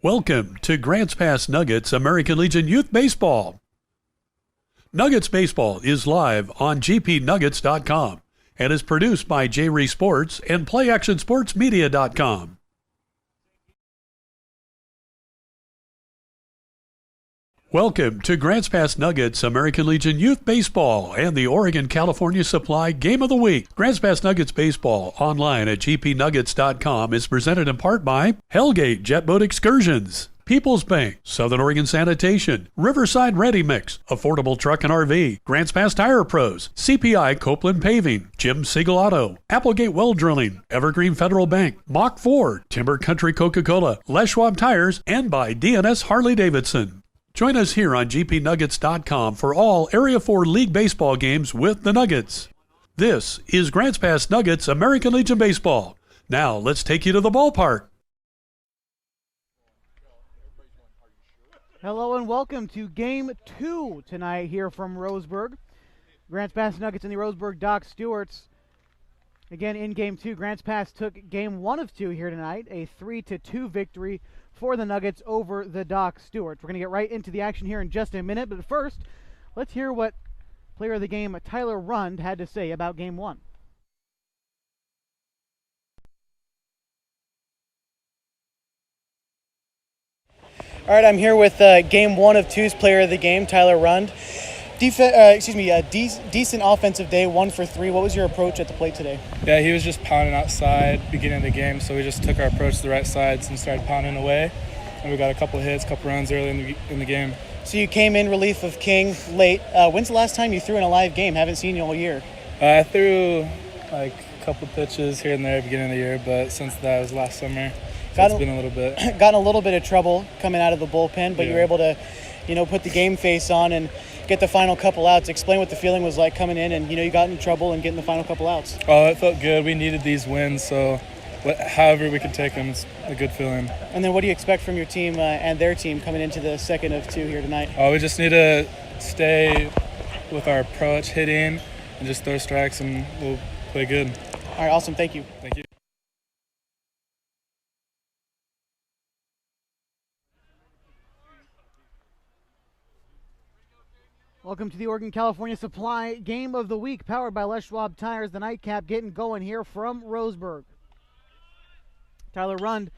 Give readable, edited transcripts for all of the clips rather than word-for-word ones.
Welcome to Grants Pass Nuggets American Legion Youth Baseball. Nuggets Baseball is live on gpnuggets.com and is produced by J-Ree Sports and PlayActionSportsMedia.com. Welcome to Grants Pass Nuggets American Legion Youth Baseball and the Oregon-California Supply Game of the Week. Grants Pass Nuggets Baseball online at gpnuggets.com is presented in part by Hellgate Jet Boat Excursions, People's Bank, Southern Oregon Sanitation, Riverside Ready Mix, Affordable Truck and RV, Grants Pass Tire Pros, CPI Copeland Paving, Jim Siegel Auto, Applegate Well Drilling, Evergreen Federal Bank, Mach Ford, Timber Country Coca-Cola, Les Schwab Tires, and by DNS Harley Davidson. Join us here on gpnuggets.com for all Area 4 League baseball games with the Nuggets. This is Grants Pass Nuggets American Legion Baseball. Now let's take you to the ballpark. Hello and welcome to Game 2 tonight here from Roseburg. Grants Pass Nuggets and the Roseburg Dock Stewarts. Again, in Game 2, Grants Pass took Game 1 of 2 here tonight, a 3-2 victory for the Nuggets over the Dock Stewarts. We're going to get right into the action here in just a minute, but first, let's hear what player of the game Tyler Rund had to say about Game 1. All right, I'm here with Game 1 of 2's player of the game, Tyler Rund. Decent offensive day, 1 for 3. What was your approach at the plate today? Yeah, he was just pounding outside beginning of the game, so we just took our approach to the right sides and started pounding away. And we got a couple hits, a couple runs early in the game. So you came in relief of King late. When's the last time you threw in a live game? Haven't seen you all year. I threw like a couple pitches here and there beginning of the year, but since that was last summer, so it's been a little bit. Gotten a little bit of trouble coming out of the bullpen, but yeah. You were able to, put the game face on and get the final couple outs. Explain what the feeling was like coming in and, you got in trouble and getting the final couple outs. Oh, it felt good. We needed these wins, so however we could take them, it's a good feeling. And then what do you expect from your team and their team coming into the second of 2 here tonight? Oh, we just need to stay with our approach, hitting, and just throw strikes, and we'll play good. All right, awesome. Thank you. Thank you. Welcome to the Oregon-California Supply Game of the Week, powered by Les Schwab Tires. The nightcap getting going here from Roseburg. Tyler Rund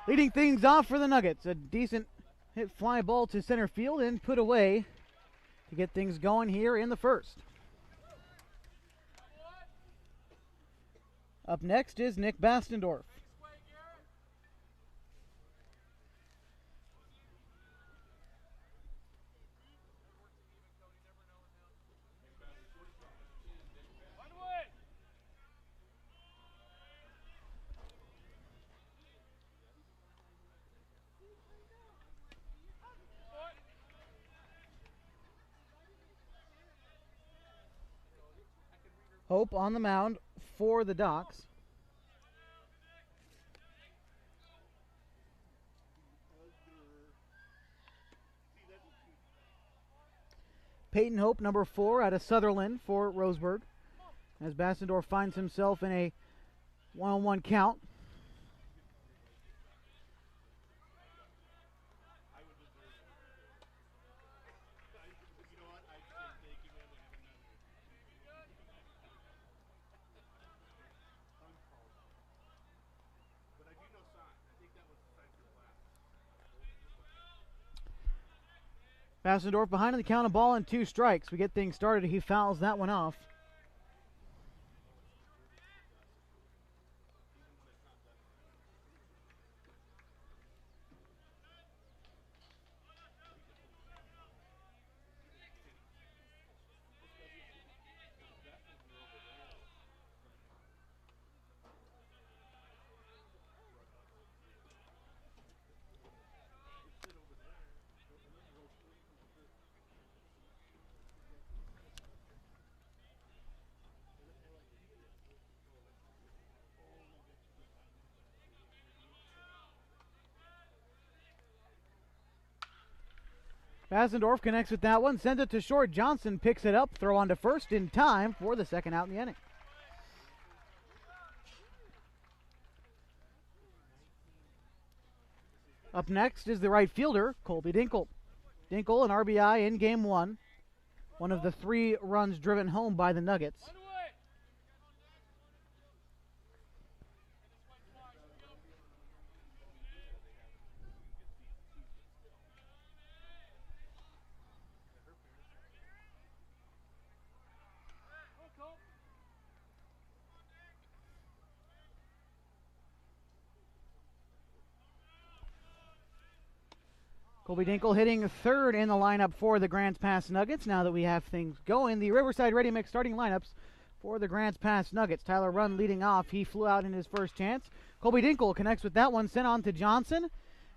leading things off for the Nuggets. A decent hit fly ball to center field and put away to get things going here in the first. Up next is Nick Bastendorf. Hope on the mound for the Docks. Peyton Hope, number 4, out of Sutherland for Roseburg, as Bastendorf finds himself in a one-on-one count. Bastendorf behind on the count, a ball and 2 strikes. We get things started. He fouls that one off. Bastendorf connects with that one, sends it to short. Johnson picks it up, throw on to first in time for the second out in the inning. Up next is the right fielder, Colby Dinkle. Dinkle, an RBI in game one. One of the 3 runs driven home by the Nuggets. Colby Dinkle hitting third in the lineup for the Grants Pass Nuggets. Now that we have things going, the Riverside Ready Mix starting lineups for the Grants Pass Nuggets. Tyler Runn leading off. He flew out in his first chance. Colby Dinkle connects with that one, sent on to Johnson,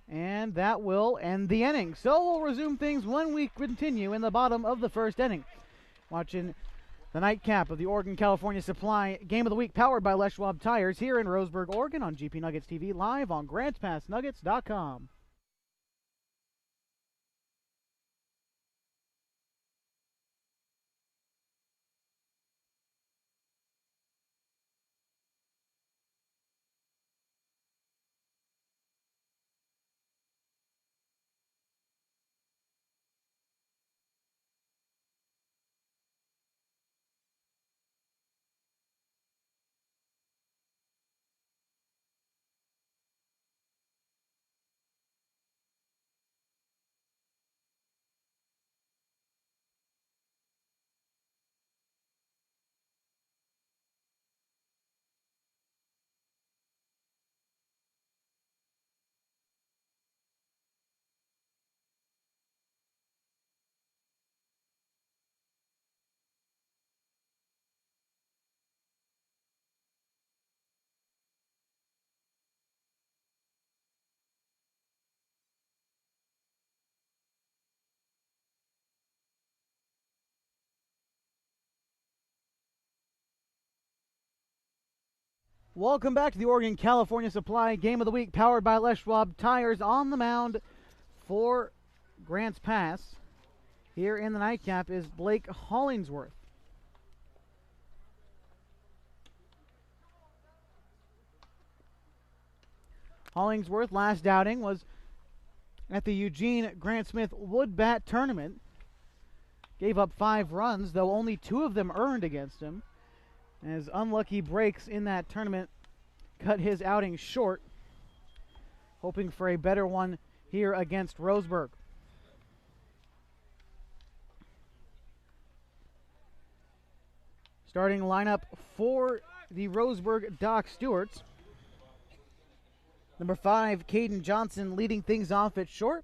and that will end the inning. So we'll resume things when we continue in the bottom of the first inning. Watching the nightcap of the Oregon-California Supply Game of the Week, powered by Les Schwab Tires here in Roseburg, Oregon, on GP Nuggets TV, live on GrantsPassNuggets.com. Welcome back to the Oregon-California Supply Game of the Week, powered by Les Schwab Tires. On the mound for Grants Pass here in the nightcap is Blake Hollingsworth. Hollingsworth last outing was at the Eugene Grant Smith Wood Bat Tournament. Gave up 5 runs, though only 2 of them earned against him, as unlucky breaks in that tournament cut his outing short, hoping for a better one here against Roseburg. Starting lineup for the Roseburg Doc Stewarts. Number 5, Caden Johnson leading things off at short.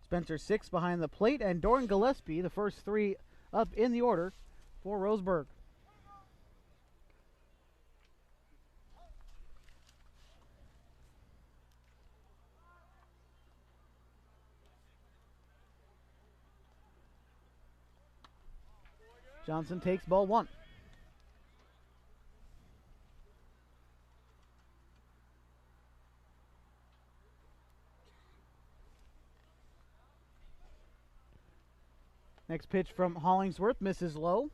Spencer 6 behind the plate, and Doran Gillespie, the first 3 up in the order for Roseburg. Johnson takes ball 1. Next pitch from Hollingsworth misses low.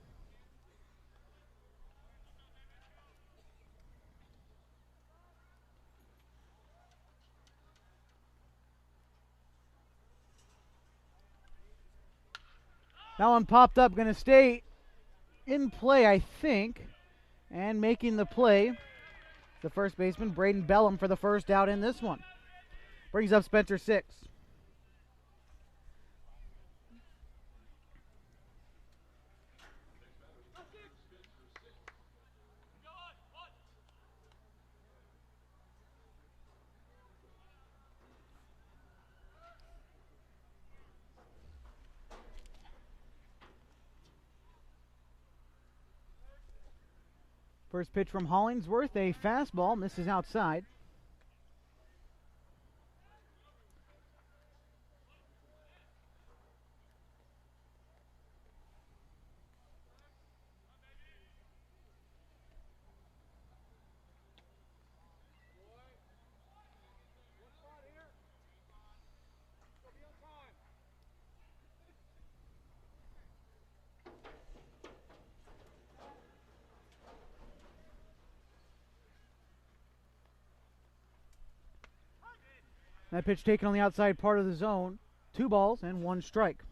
That one popped up, going to stay in play, I think. And making the play, the first baseman, Braden Bellum, for the first out in this one. Brings up Spencer 6. First pitch from Hollingsworth, a fastball, misses outside. That pitch taken on the outside part of the zone. 2 balls and 1 strike.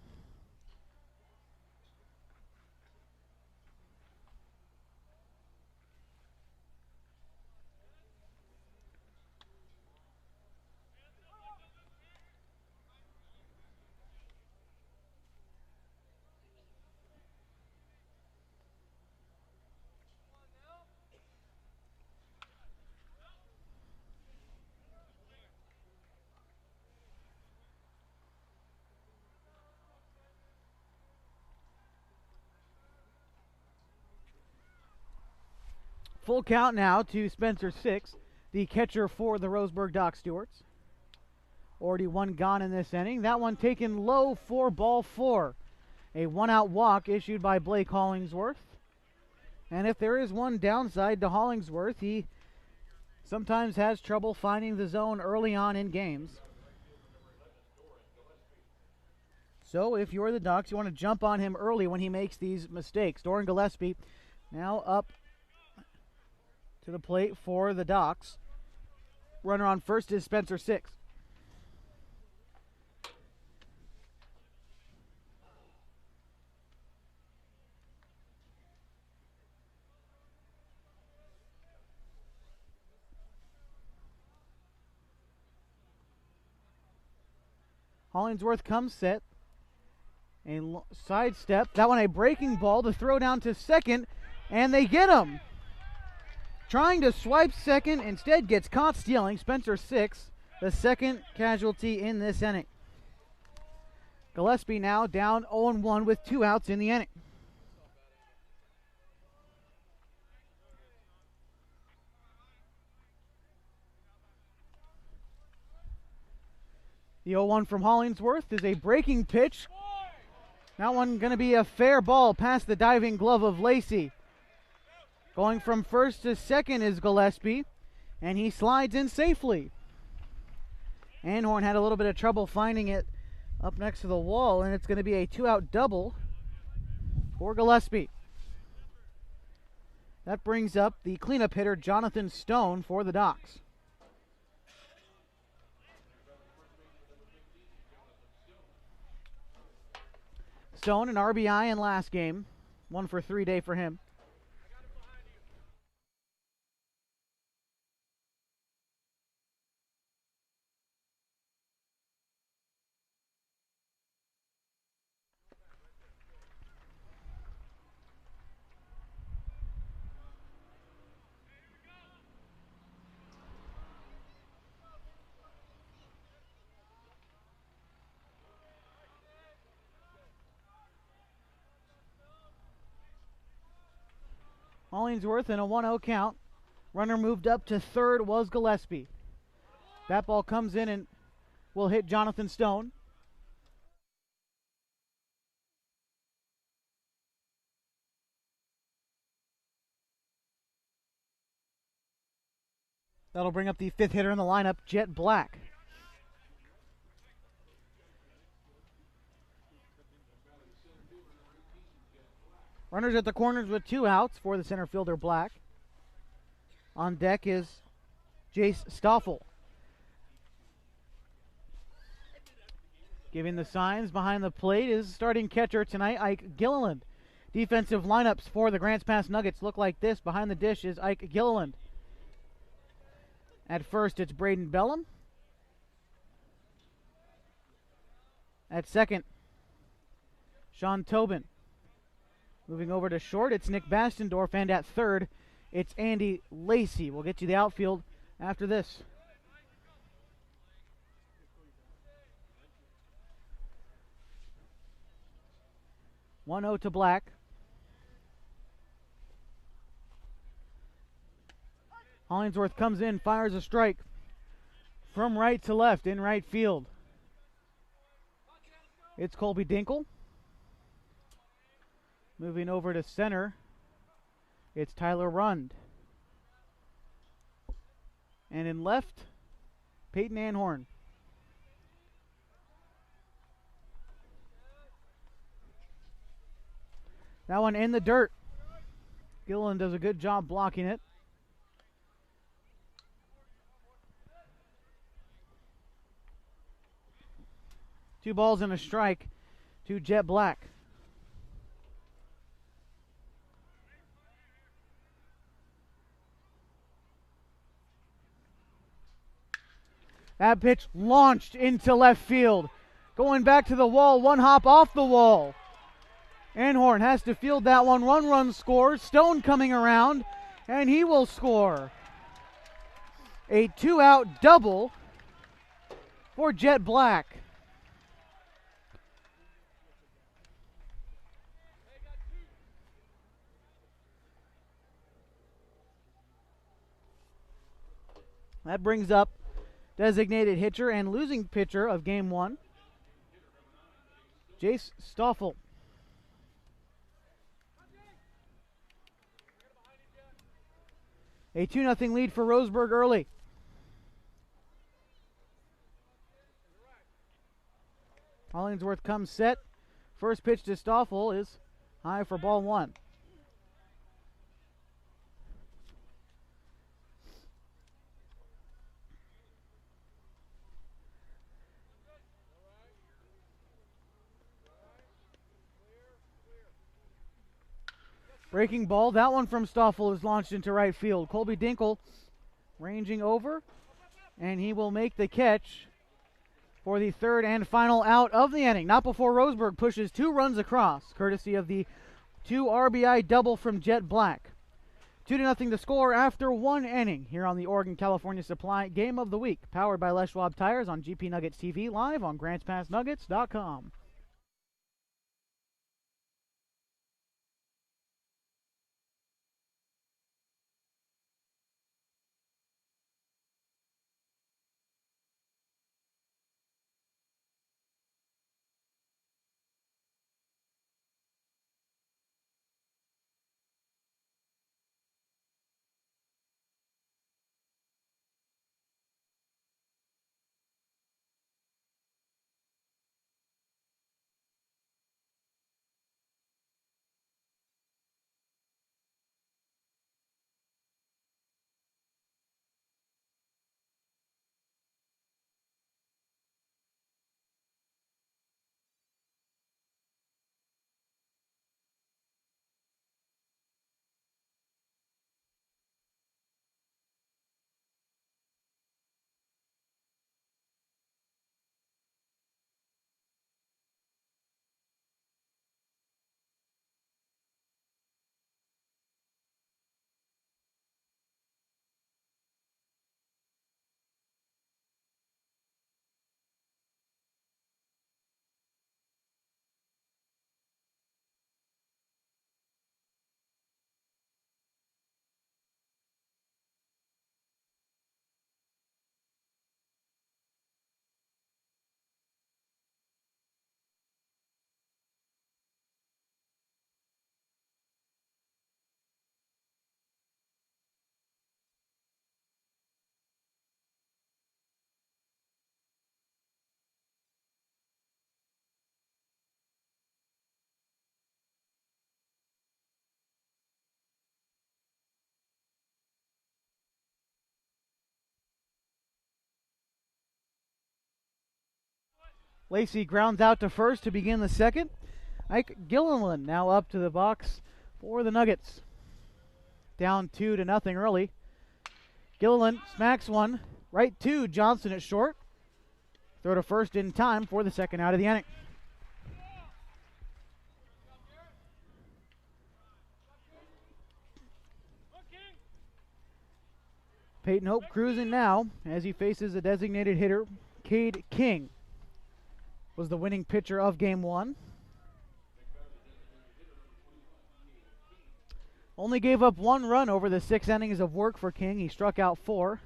Full count now to Spencer 6, the catcher for the Roseburg Dock Stewarts. Already 1 gone in this inning. That one taken low for ball 4. A 1-out walk issued by Blake Hollingsworth. And if there is one downside to Hollingsworth, he sometimes has trouble finding the zone early on in games. So if you're the Ducks, you want to jump on him early when he makes these mistakes. Doran Gillespie now up to the plate for the Ducks. Runner on first is Spencer 6. Hollingsworth comes set. A sidestep. That one a breaking ball to throw down to second, and they get him. Trying to swipe second, instead gets caught stealing. Spencer 6, the second casualty in this inning. Gillespie now down 0-1 with 2 outs in the inning. The 0-1 from Hollingsworth is a breaking pitch. That one going to be a fair ball past the diving glove of Lacey. Going from first to second is Gillespie, and he slides in safely. Anhorn had a little bit of trouble finding it up next to the wall, and it's going to be a 2-out double for Gillespie. That brings up the cleanup hitter, Jonathan Stone, for the Ducks. Stone, an RBI in last game. 1 for 3 day for him. Hollingsworth in a 1-0 count. Runner moved up to third was Gillespie. That ball comes in and will hit Jonathan Stone. That'll bring up the 5th hitter in the lineup, Jet Black. Runners at the corners with 2 outs for the center fielder Black. On deck is Jace Stoffel. Giving the signs behind the plate is starting catcher tonight, Ike Gilliland. Defensive lineups for the Grants Pass Nuggets look like this. Behind the dish is Ike Gilliland. At first, it's Braden Bellum. At second, Sean Tobin. Moving over to short, it's Nick Bastendorf, and at third, it's Andy Lacey. We'll get you the outfield after this. One 0 to Black. Hollingsworth comes in, fires a strike from right to left in right field. It's Colby Dinkle. Moving over to center, it's Tyler Rund. And in left, Peyton Anhorn. That one in the dirt. Gilliland does a good job blocking it. 2 balls and a strike to Jet Black. That pitch launched into left field. Going back to the wall, 1 hop off the wall. Anhorn has to field that one. 1 run scores. Stone coming around, and he will score. A 2-out double for Jet Black. That brings up designated hitcher and losing pitcher of game 1, Jace Stoffel. A 2-0 lead for Roseburg early. Hollingsworth comes set. First pitch to Stoffel is high for ball 1. Breaking ball, that one from Stoffel is launched into right field. Colby Dinkle ranging over, and he will make the catch for the 3rd and final out of the inning. Not before Roseburg pushes 2 runs across, courtesy of the 2 RBI double from Jet Black. 2-0 to score after 1 inning here on the Oregon California Supply Game of the Week, powered by Les Schwab Tires on GP Nuggets TV, live on GrantsPassNuggets.com. Lacey grounds out to first to begin the 2nd. Ike Gilliland now up to the box for the Nuggets. Down 2-0 early. Gilliland smacks one right to Johnson at short. Throw to first in time for the 2nd out of the inning. Peyton Hope cruising now as he faces a designated hitter, Cade King. Was the winning pitcher of game 1. Only gave up 1 run over the 6 innings of work for King. He struck out 4.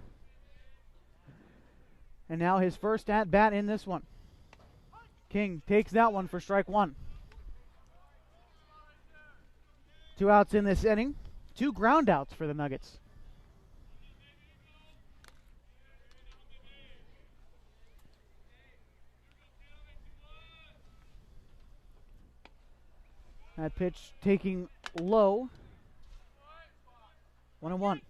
And now his first at bat in this one. King takes that one for strike 1. 2 outs in this inning. 2 ground outs for the Nuggets. That pitch taking low. 1-1.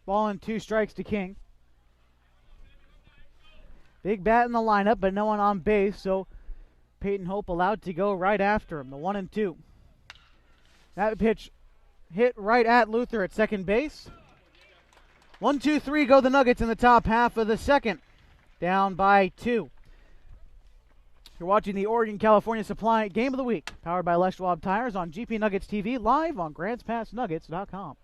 Ball and 2 strikes to King. Big bat in the lineup, but no one on base, so Peyton Hope allowed to go right after him, the 1-2. That pitch hit right at Luther at second base. 1-2-3 go the Nuggets in the top half of the second. Down by 2. You're watching the Oregon-California Supply Game of the Week, powered by Les Schwab Tires on GP Nuggets TV, live on GrantsPassNuggets.com.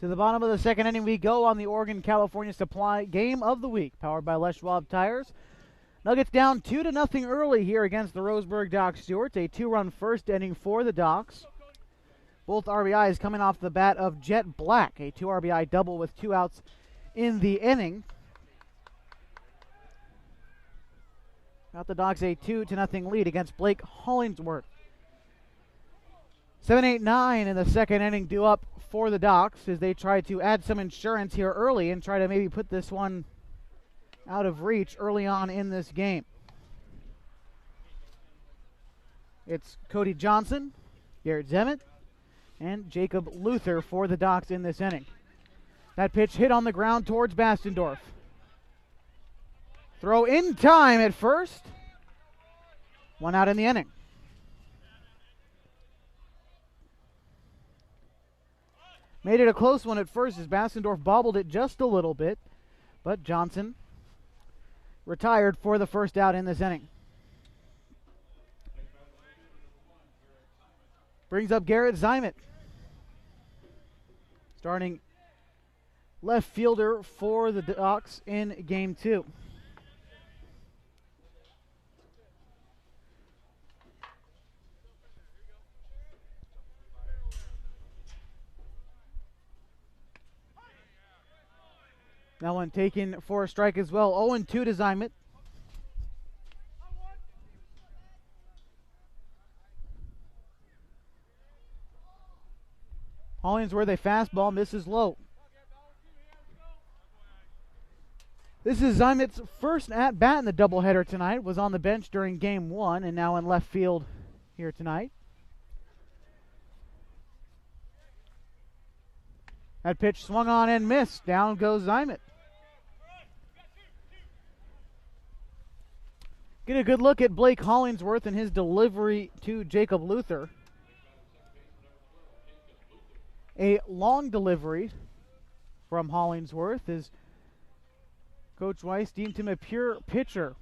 To the bottom of the second inning we go on the Oregon-California Supply Game of the Week, powered by Les Schwab Tires. Nuggets down 2-0 early here against the Roseburg Dock Stewarts. A 2-run first inning for the Docks. Both RBIs coming off the bat of Jet Black, a 2 RBI double with 2 outs in the inning. Got the Docks a 2-0 lead against Blake Hollingsworth. 7-8-9 in the second inning due up for the Docks as they try to add some insurance here early and try to maybe put this one out of reach early on in this game. It's Caden Johnson, Garrett Zemet, and Jacob Luther for the Docks in this inning. That pitch hit on the ground towards Bastendorf. Throw in time at first. 1 out in the inning. Made it a close one at first as Bastendorf bobbled it just a little bit, but Johnson retired for the first out in this inning. Brings up Garrett Zemet, starting left fielder for the Docks in Game 2. That one taken for a strike as well. 0-2 to Zemet. Hollingsworth, a fastball, misses low. This is Zemet's first at-bat in the doubleheader tonight. Was on the bench during Game 1 and now in left field here tonight. That pitch swung on and missed. Down goes Zemet. Get a good look at Blake Hollingsworth and his delivery to Jacob Luther. A long delivery from Hollingsworth as Coach Weiss deemed him a pure pitcher.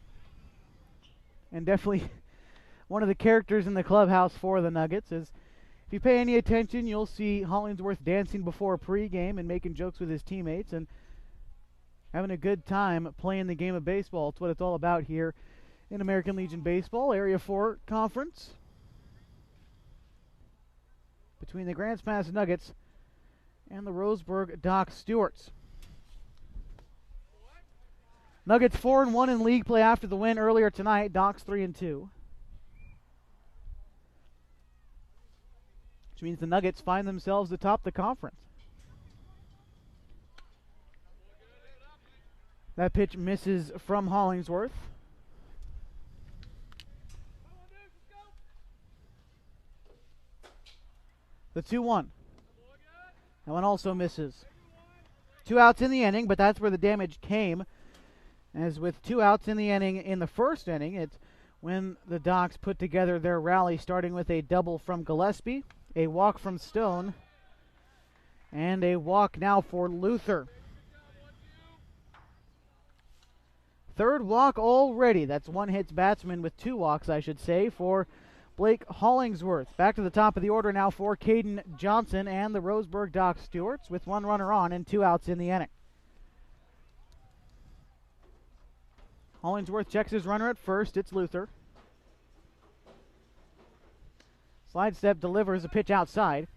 And definitely one of the characters in the clubhouse for the Nuggets. As if you pay any attention, you'll see Hollingsworth dancing before pregame and making jokes with his teammates and having a good time playing the game of baseball. It's what it's all about here in American Legion Baseball, Area 4 Conference, between the Grants Pass Nuggets and the Roseburg Dock Stewarts. Nuggets 4-1 in league play after the win earlier tonight. Docks 3-2. Which means the Nuggets find themselves atop the conference. That pitch misses from Hollingsworth. The 2-1. That one also misses. 2 outs in the inning, but that's where the damage came. As with 2 outs in the inning in the first inning, it's when the Docs put together their rally, starting with a double from Gillespie, a walk from Stone, and a walk now for Luther. Third walk already. That's one hits batsman with 2 walks, I should say, for Blake Hollingsworth. Back to the top of the order now for Caden Johnson and the Roseburg Doc Stewarts, with 1 runner on and 2 outs in the inning. Hollingsworth checks his runner at first. It's Luther. Slide step delivers a pitch outside.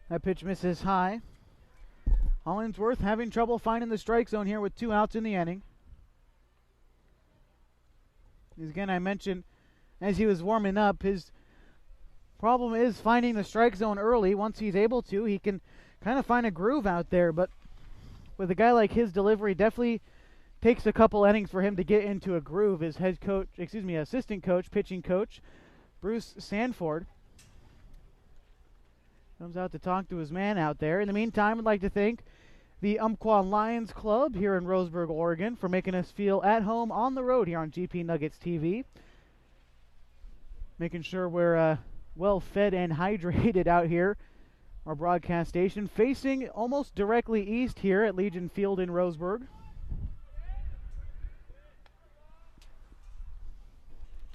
That pitch misses high. Hollingsworth having trouble finding the strike zone here with 2 outs in the inning. Again, I mentioned as he was warming up, his problem is finding the strike zone early. Once he's able to, he can kind of find a groove out there. But with a guy like his delivery, definitely takes a couple innings for him to get into a groove. His assistant coach, pitching coach, Bruce Sanford, comes out to talk to his man out there. In the meantime, I'd like to thank the Umpqua Lions Club here in Roseburg, Oregon, for making us feel at home on the road here on GP Nuggets TV. Making sure we're well fed and hydrated out here. Our broadcast station facing almost directly east here at Legion Field in Roseburg.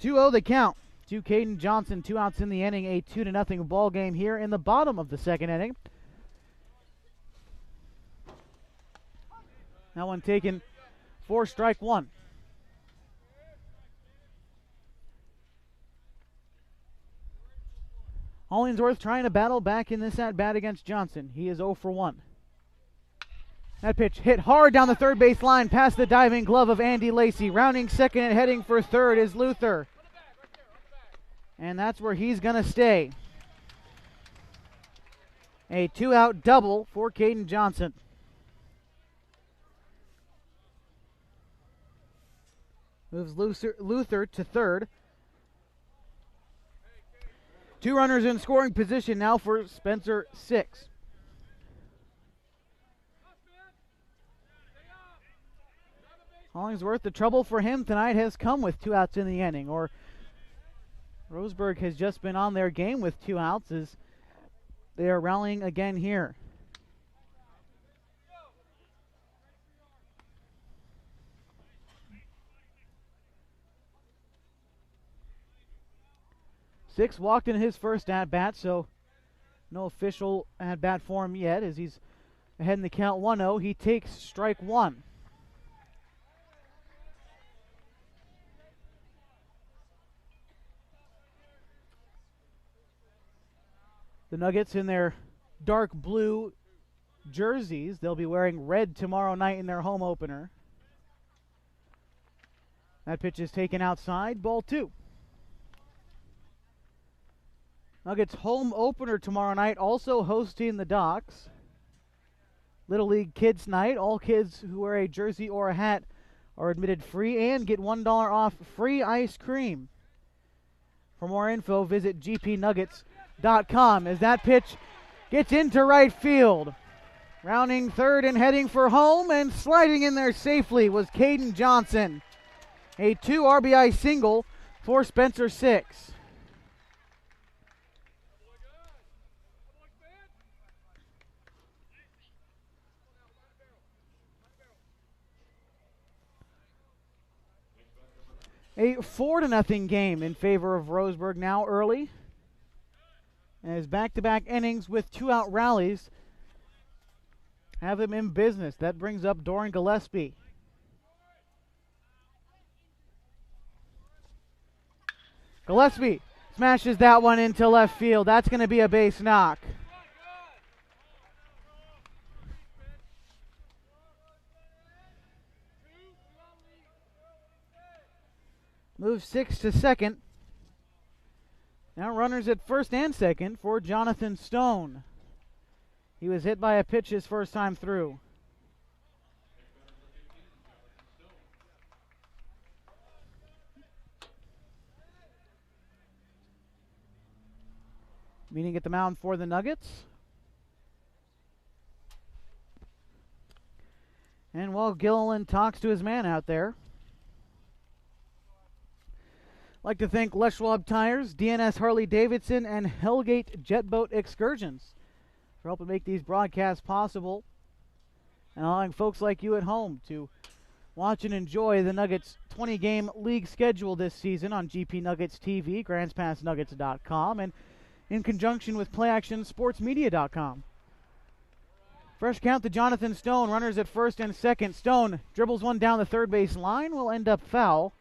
2-0 the count to Caden Johnson. 2 outs in the inning, a 2-0 ball game here in the bottom of the second inning. That one taken for strike 1. Hollingsworth trying to battle back in this at-bat against Johnson. He is 0 for 1. That pitch hit hard down the third base line past the diving glove of Andy Lacey. Rounding second and heading for third is Luther. And that's where he's going to stay. A 2-out double for Caden Johnson. Moves Luther to third. 2 runners in scoring position now for Spencer 6. Hollingsworth, the trouble for him tonight has come with 2 outs in the inning, or Roseburg has just been on their game with 2 outs as they are rallying again here. Six walked in his first at-bat, so no official at-bat for him yet as he's ahead in the count 1-0. He takes strike 1. The Nuggets in their dark blue jerseys. They'll be wearing red tomorrow night in their home opener. That pitch is taken outside, ball 2. Nuggets home opener tomorrow night, also hosting the Docs. Little League Kids Night. All kids who wear a jersey or a hat are admitted free and get $1 off free ice cream. For more info, visit gpnuggets.com as that pitch gets into right field. Rounding third and heading for home and sliding in there safely was Caden Johnson. A 2 RBI single for Spencer 6. A 4-0 game in favor of Roseburg now early. As back-to-back innings with 2-out rallies have them in business. That brings up Doran Gillespie. Gillespie smashes that one into left field. That's going to be a base knock. Moves 6 to second. Now runners at first and second for Jonathan Stone. He was hit by a pitch his first time through. Meeting at the mound for the Nuggets. And while Gilliland talks to his man out there, I'd like to thank Les Schwab Tires, DNS Harley-Davidson, and Hellgate Jetboat Excursions for helping make these broadcasts possible and allowing folks like you at home to watch and enjoy the Nuggets' 20-game league schedule this season on GP Nuggets TV, GrantsPassNuggets.com, and in conjunction with PlayActionSportsMedia.com. Fresh count to Jonathan Stone, runners at first and second. Stone dribbles one down the third base line, will end up foul.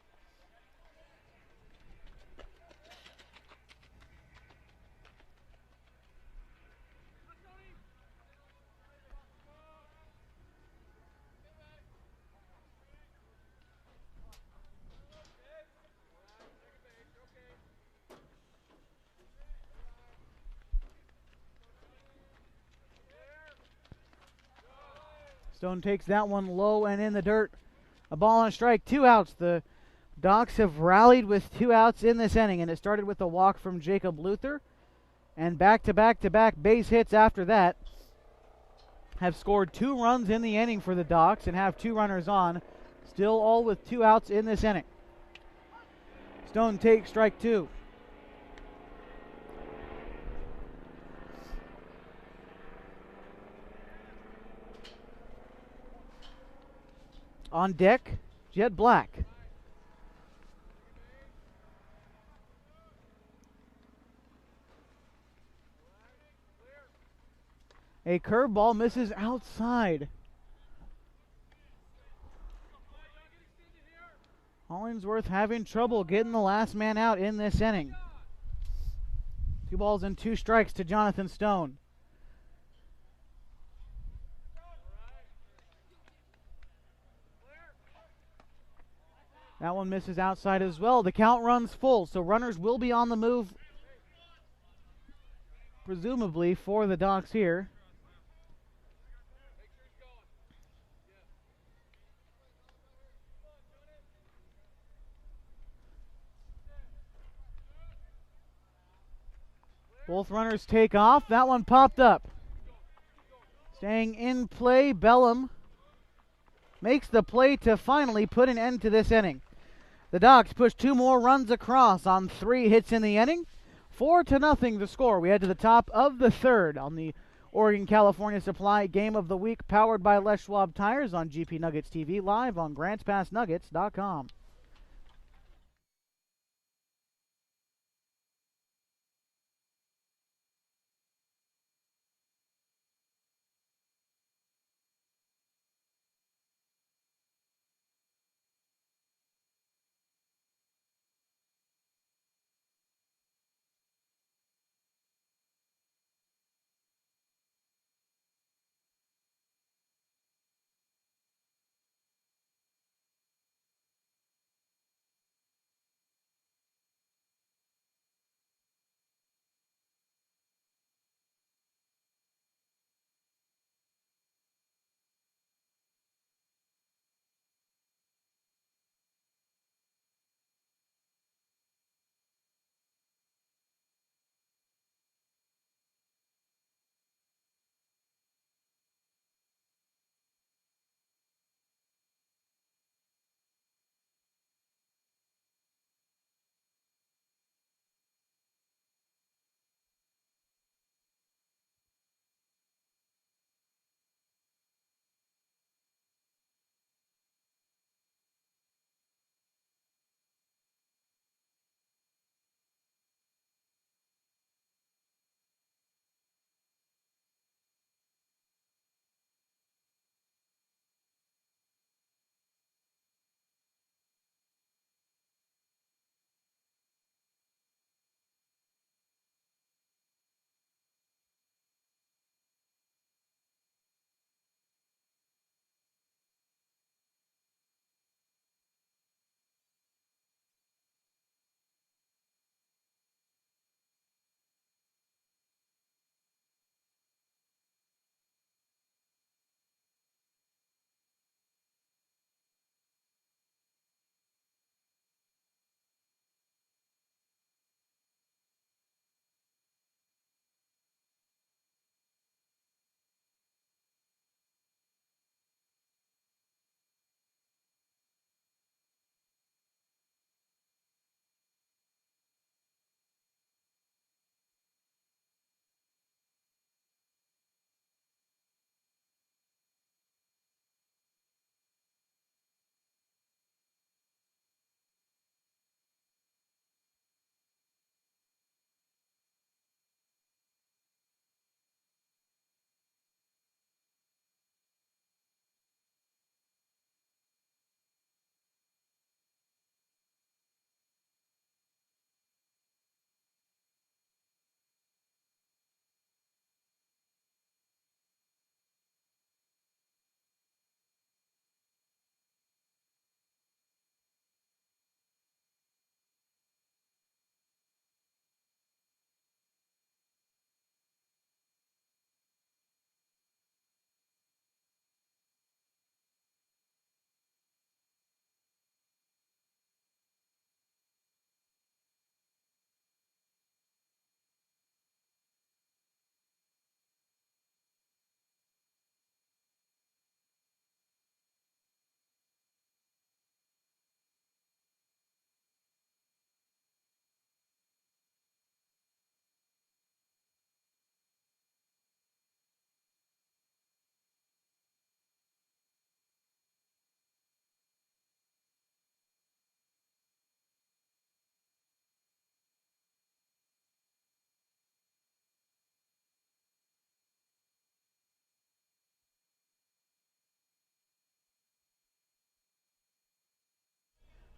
Stone takes that one low and in the dirt. A ball on a strike, 2 outs. The Docs have rallied with 2 outs in this inning, and it started with a walk from Jacob Luther. And back-to-back-to-back base hits after that have scored 2 runs in the inning for the Docs and have 2 runners on. Still all with 2 outs in this inning. Stone takes strike 2. On deck, Jet Black. A curveball misses outside. Hollingsworth having trouble getting the last man out in this inning. 2 balls and 2 strikes to Jonathan Stone. That one misses outside as well. The count runs full, so runners will be on the move, presumably, for the Docs here. Both runners take off. That one popped up. Staying in play, Bellum makes the play to finally put an end to this inning. The Docs push 2 more runs across on 3 hits in the inning. 4-0 the score. We head to the top of the third on the Oregon-California Supply Game of the Week, powered by Les Schwab Tires on GP Nuggets TV, live on GrantsPassNuggets.com.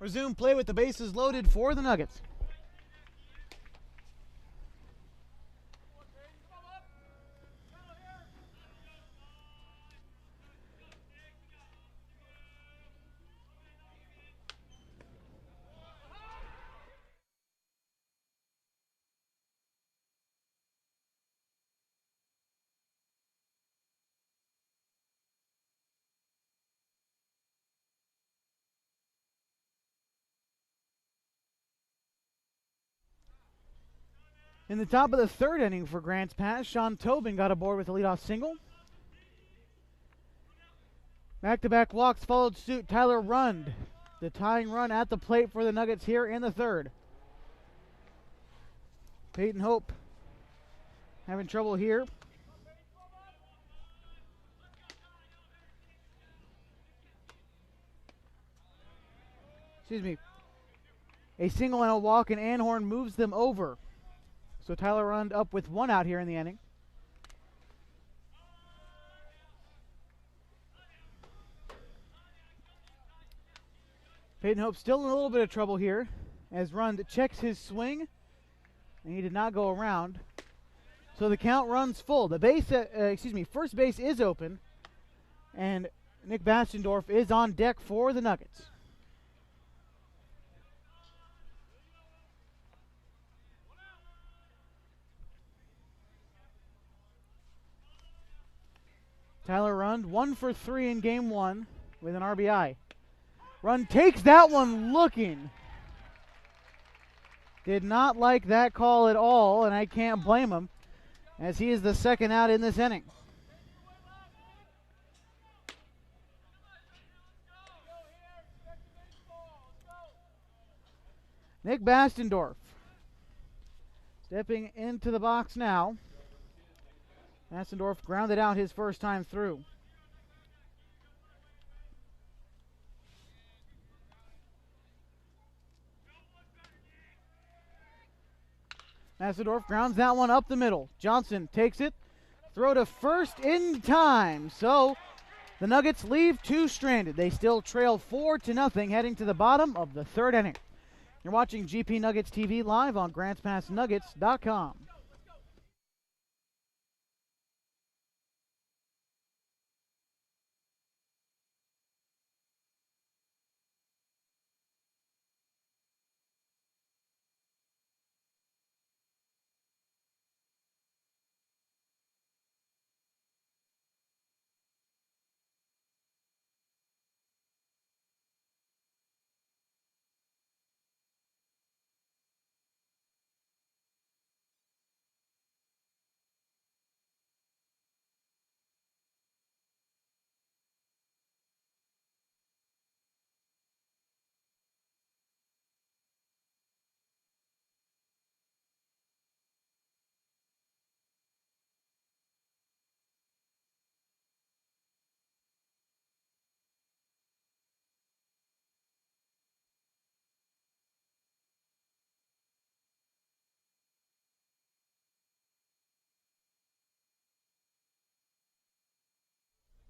Resume play with the bases loaded for the Nuggets. In the top of the third inning for Grants Pass, Sean Tobin got aboard with a leadoff single. Back-to-back walks followed suit. Tyler Rund, the tying run at the plate for the Nuggets here in the third. Peyton Hope having trouble here. Excuse me. A single and a walk, and Anhorn moves them over. So Tyler Rund up with one out here in the inning. Peyton Hope still in a little bit of trouble here as Rund checks his swing, and he did not go around. So the count runs full. The first base is open, and Nick Bastendorf is on deck for the Nuggets. Tyler Rund, 1 for 3 in game one with an RBI. Rund takes that one looking. Did not like that call at all, and I can't blame him, as he is the second out in this inning. Nick Bastendorf stepping into the box now. Bastendorf grounded out his first time through. Bastendorf grounds that one up the middle. Johnson takes it. Throw to first in time. So the Nuggets leave two stranded. They still trail 4-0 heading to the bottom of the third inning. You're watching GP Nuggets TV live on GrantsPassNuggets.com.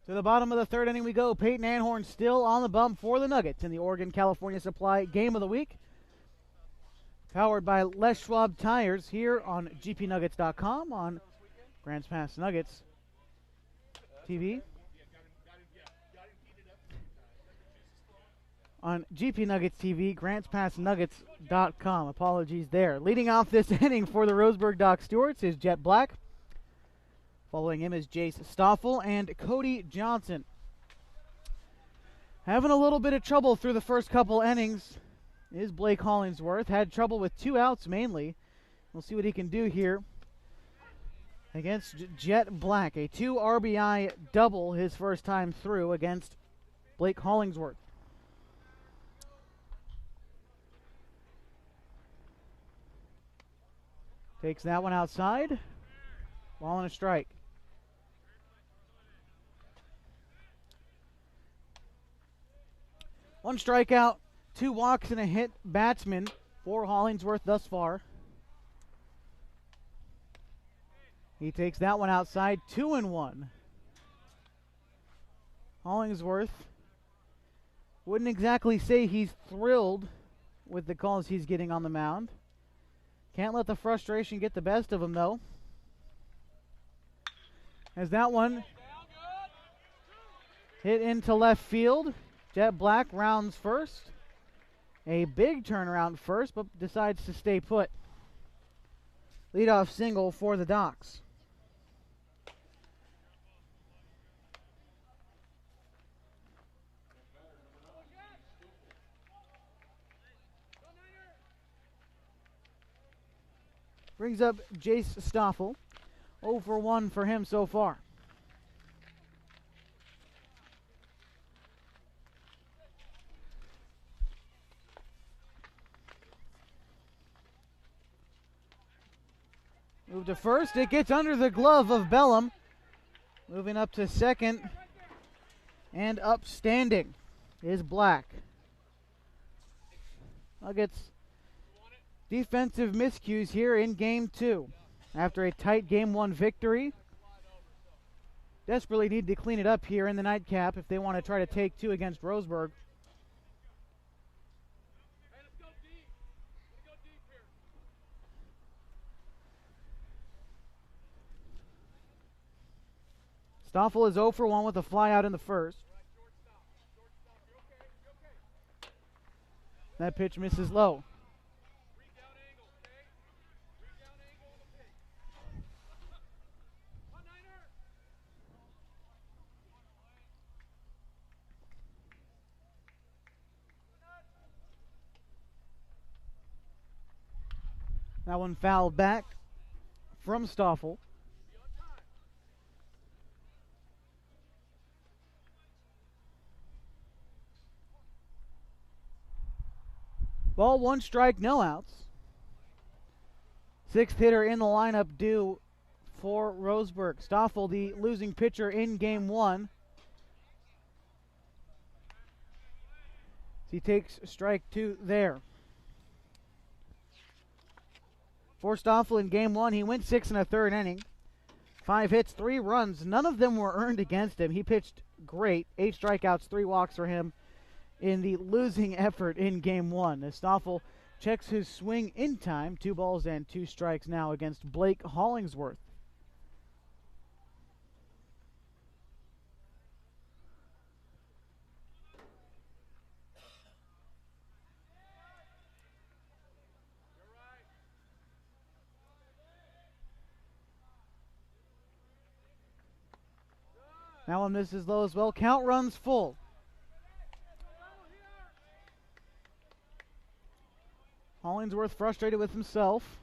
To the bottom of the third inning we go. Peyton Anhorn still on the bump for the Nuggets in the Oregon-California Supply Game of the Week. Powered by Les Schwab Tires here on GPNuggets.com on Grants Pass Nuggets TV. On GP Nuggets TV, GrantsPassNuggets.com. Apologies there. Leading off this inning for the Roseburg Dock Stewarts is Jet Black. Following him is Jace Stoffel and Caden Johnson. Having a little bit of trouble through the first couple innings is Blake Hollingsworth. Had trouble with 2 outs mainly. We'll see what he can do here against Jet Black. A 2 RBI double his first time through against Blake Hollingsworth. Takes that one outside. Ball and a strike. One strikeout, 2 walks, and a hit batsman for Hollingsworth thus far. He takes that one outside, 2-1. Hollingsworth Wouldn't exactly say he's thrilled with the calls he's getting on the mound. Can't let the frustration get the best of him, though. As that one hit into left field. Jet Black rounds first. A big turnaround first, but decides to stay put. Leadoff single for the Docs. Brings up Jace Stoffel. 0 for 1 for him so far. Move to first. It gets under the glove of Bellum. Moving up to second. And upstanding is Black. Nuggets defensive miscues here in Game 2. After a tight Game 1 victory. Desperately need to clean it up here in the nightcap if they want to try to take 2 against Roseburg. Stoffel is 0 for 1 with a fly out in the first. That pitch misses low. That one fouled back from Stoffel. Ball 1 strike, no outs. 6th hitter in the lineup due for Roseburg. Stoffel, the losing pitcher in Game 1. He takes strike 2 there. For Stoffel in Game 1, he went 6 1/3 inning. 5 hits, 3 runs. None of them were earned against him. He pitched great. 8 strikeouts, 3 walks for him in the losing effort in Game 1. As Stoffel checks his swing in time. 2 balls and 2 strikes now against Blake Hollingsworth. That one misses low as well. Count runs full. Hollingsworth frustrated with himself.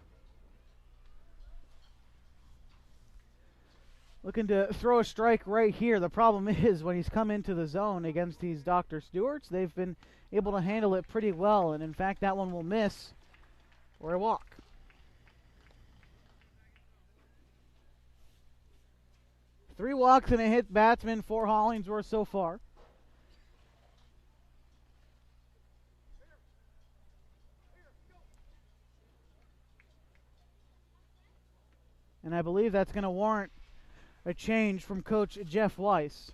Looking to throw a strike right here. The problem is when he's come into the zone against these Dr. Stewarts, they've been able to handle it pretty well. And in fact, that one will miss or a walk. Three walks and a hit batsman for Hollingsworth so far. And I believe that's going to warrant a change from Coach Jeff Weiss.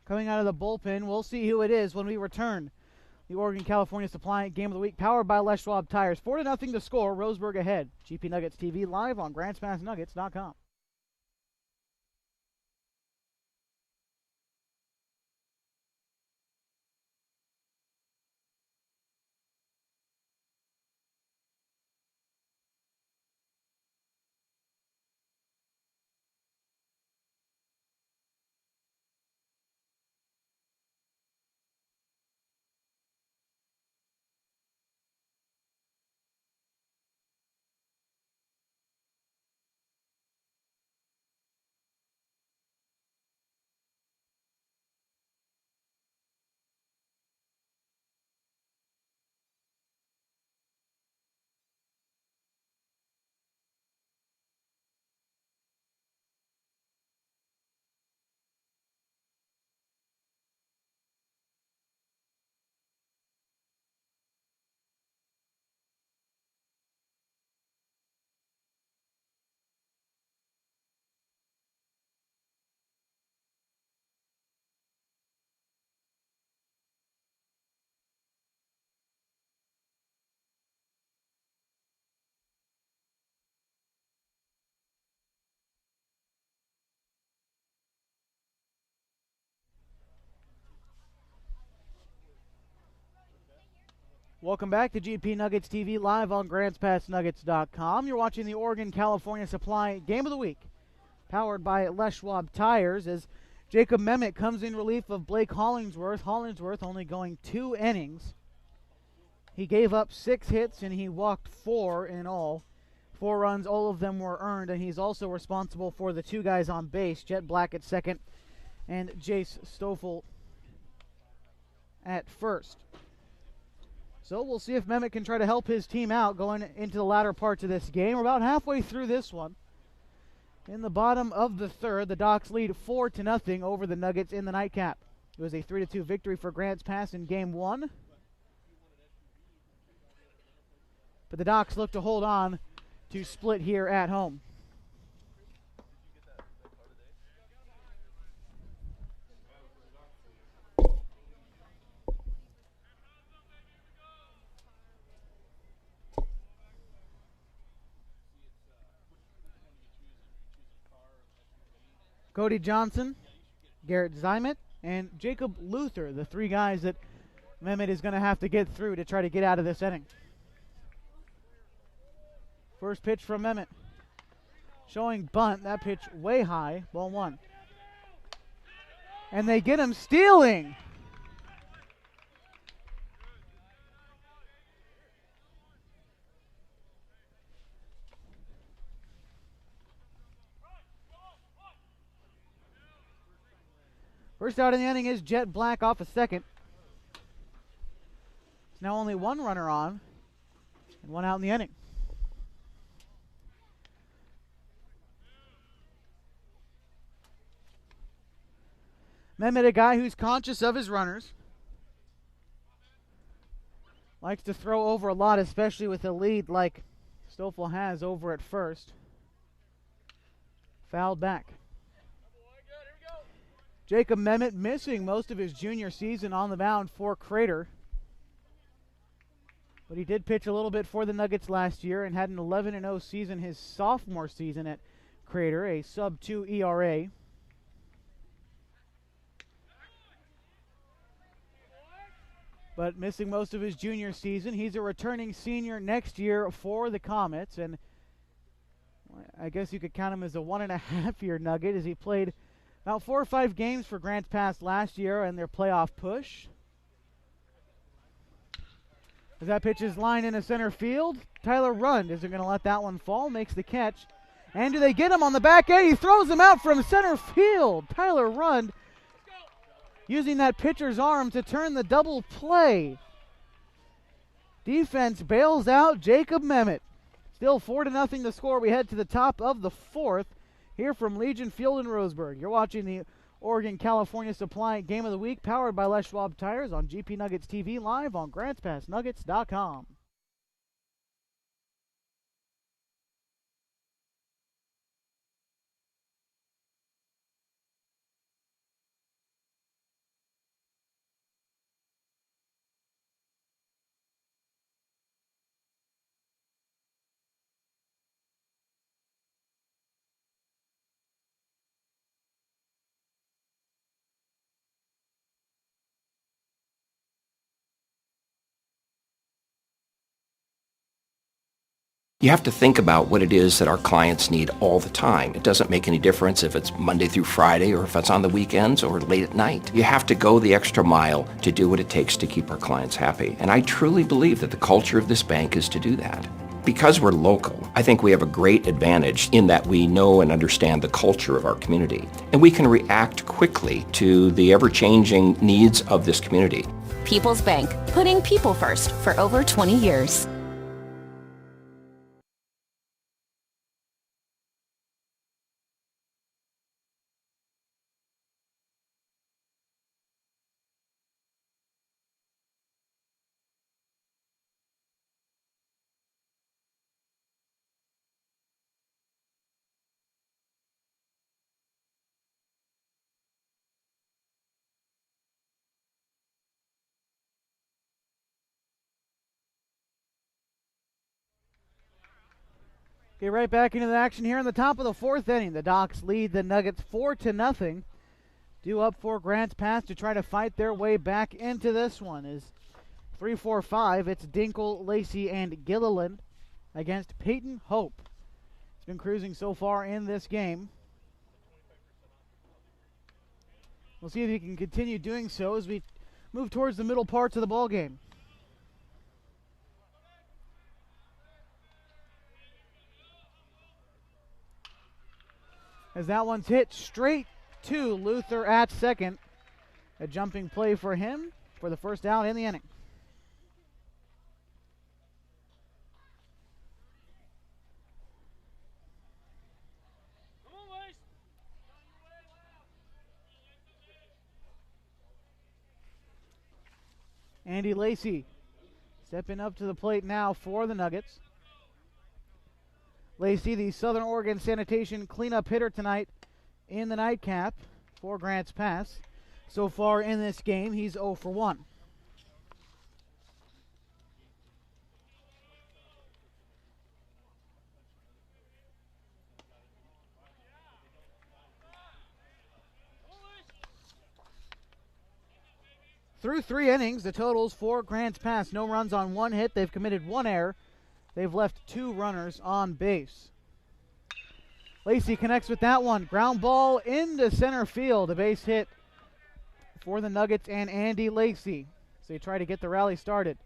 Coming out of the bullpen, we'll see who it is when we return. The Oregon California Supply Game of the Week, powered by Les Schwab Tires. 4-0 to score. Roseburg ahead. GP Nuggets TV live on GrantsPassNuggets.com. Welcome back to GP Nuggets TV live on GrantsPassNuggets.com. You're watching the Oregon-California Supply Game of the Week, powered by Les Schwab Tires, as Jacob Memmott comes in relief of Blake Hollingsworth. Hollingsworth only going 2 innings. He gave up 6 hits and he walked 4 in all. 4 runs, all of them were earned, and he's also responsible for the 2 guys on base, Jet Black at second and Jace Stoffel at first. So we'll see if Memmott can try to help his team out going into the latter parts of this game. We're about halfway through this one. In the bottom of the third, the Docs lead 4-0 over the Nuggets in the nightcap. It was a 3-2 victory for Grants Pass in Game 1. But the Docs look to hold on to split here at home. Caden Johnson, Garrett Zymet, and Jacob Luther, the 3 guys that Memmott is going to have to get through to try to get out of this inning. First pitch from Memmott. Showing bunt, that pitch way high, ball 1. And they get him stealing. First out in the inning is Jet Black off a second. It's now only 1 runner on and 1 out in the inning. Memmott, a guy who's conscious of his runners. Likes to throw over a lot, especially with a lead like Stoffel has over at first. Fouled back. Jacob Memmott missing most of his junior season on the mound for Crater. But he did pitch a little bit for the Nuggets last year and had an 11-0 season his sophomore season at Crater, a sub-2 ERA. But missing most of his junior season. He's a returning senior next year for the Comets, and I guess you could count him as a 1.5-year Nugget, as he played about 4 or 5 games for Grants Pass last year in their playoff push. As that pitch is lined into center field, Tyler Rund isn't going to let that one fall, makes the catch. And do they get him on the back end? He throws him out from center field. Tyler Rund using that pitcher's arm to turn the double play. Defense bails out Jacob Memmott. Still 4-0 the score. We head to the top of the 4th. Here from Legion Field in Roseburg. You're watching the Oregon-California Supply Game of the Week, powered by Les Schwab Tires on GP Nuggets TV, live on GrantsPassNuggets.com. You have to think about what it is that our clients need all the time. It doesn't make any difference if it's Monday through Friday or if it's on the weekends or late at night. You have to go the extra mile to do what it takes to keep our clients happy. And I truly believe that the culture of this bank is to do that. Because we're local, I think we have a great advantage in that we know and understand the culture of our community. And we can react quickly to the ever-changing needs of this community. People's Bank, putting people first for over 20 years. Okay, right back into the action here in the top of the 4th inning. The Docs lead the Nuggets 4-0. Due up for Grants Pass to try to fight their way back into this one. As 3-4-5, it's Dinkle, Lacey, and Gilliland against Peyton Hope. It's been cruising so far in this game. We'll see if he can continue doing so as we move towards the middle parts of the ball game. As that one's hit straight to Luther at second. A jumping play for him for the first down in the inning. Andy Lacey stepping up to the plate now for the Nuggets. Lacey, the Southern Oregon Sanitation cleanup hitter tonight in the nightcap for Grants Pass. So far in this game, he's 0 for 1. Through 3 innings, the totals for Grants Pass: no runs on 1 hit. They've committed 1 error. They've left 2 runners on base. Lacey connects with that one. Ground ball into center field. A base hit for the Nuggets and Andy Lacey. So they try to get the rally started.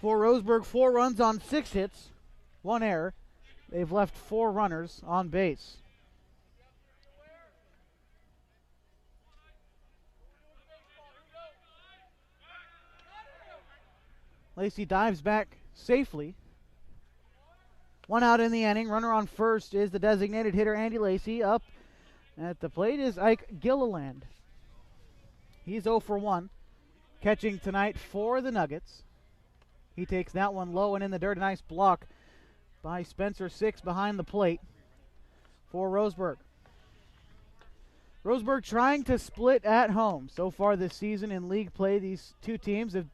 For Roseburg, 4 runs on 6 hits, 1 error. They've left 4 runners on base. Lacey dives back safely. 1 out in the inning. Runner on first is the designated hitter, Andy Lacey. Up at the plate is Ike Gilliland. He's 0 for 1. Catching tonight for the Nuggets. He takes that one low and in the dirt. A nice block by Spencer Six behind the plate for Roseburg. Roseburg trying to split at home. So far this season in league play, these two teams have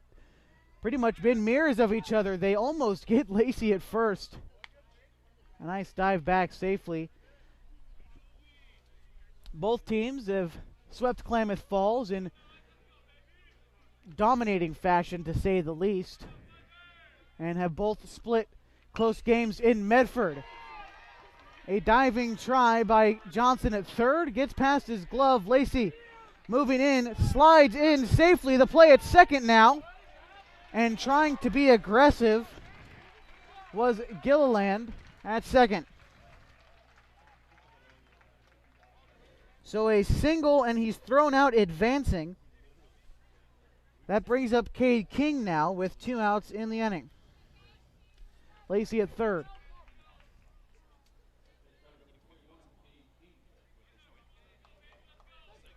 pretty much been mirrors of each other. They almost get Lacey at first. A nice dive back safely. Both teams have swept Klamath Falls in dominating fashion, to say the least, and have both split close games in Medford. A diving try by Johnson at third, gets past his glove. Lacey moving in, slides in safely. The play at second now, and trying to be aggressive was Gilliland at second. So a single, and he's thrown out advancing. That brings up Cade King now with 2 outs in the inning. Lacey at third.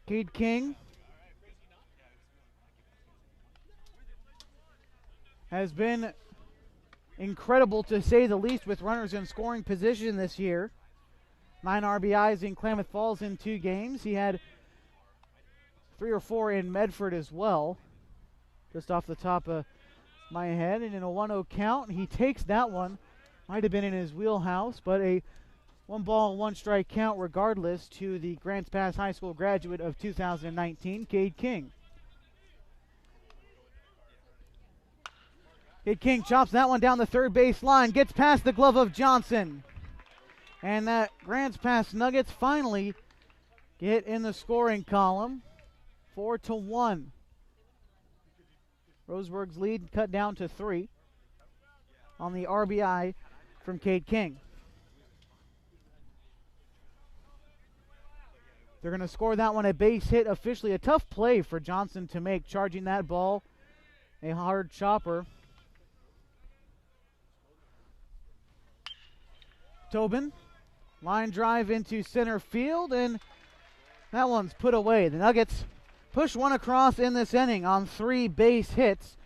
Cade King has been incredible, to say the least, with runners in scoring position this year. 9 RBIs in Klamath Falls in 2 games. He had 3 or 4 in Medford as well, just off the top of my head. And in a 1-0 count, he takes that one. Might have been in his wheelhouse, but a 1-ball-1-strike count regardless to the Grants Pass High School graduate of 2019, Cade King. Cade King chops that one down the third base line, gets past the glove of Johnson. And that Grants Pass Nuggets finally get in the scoring column, 4-1. Roseburg's lead cut down to 3 on the RBI from Cade King. They're going to score that one a base hit officially. A tough play for Johnson to make, charging that ball. A hard chopper. Tobin, line drive into center field, and that one's put away. The Nuggets push one across in this inning on 3 base hits.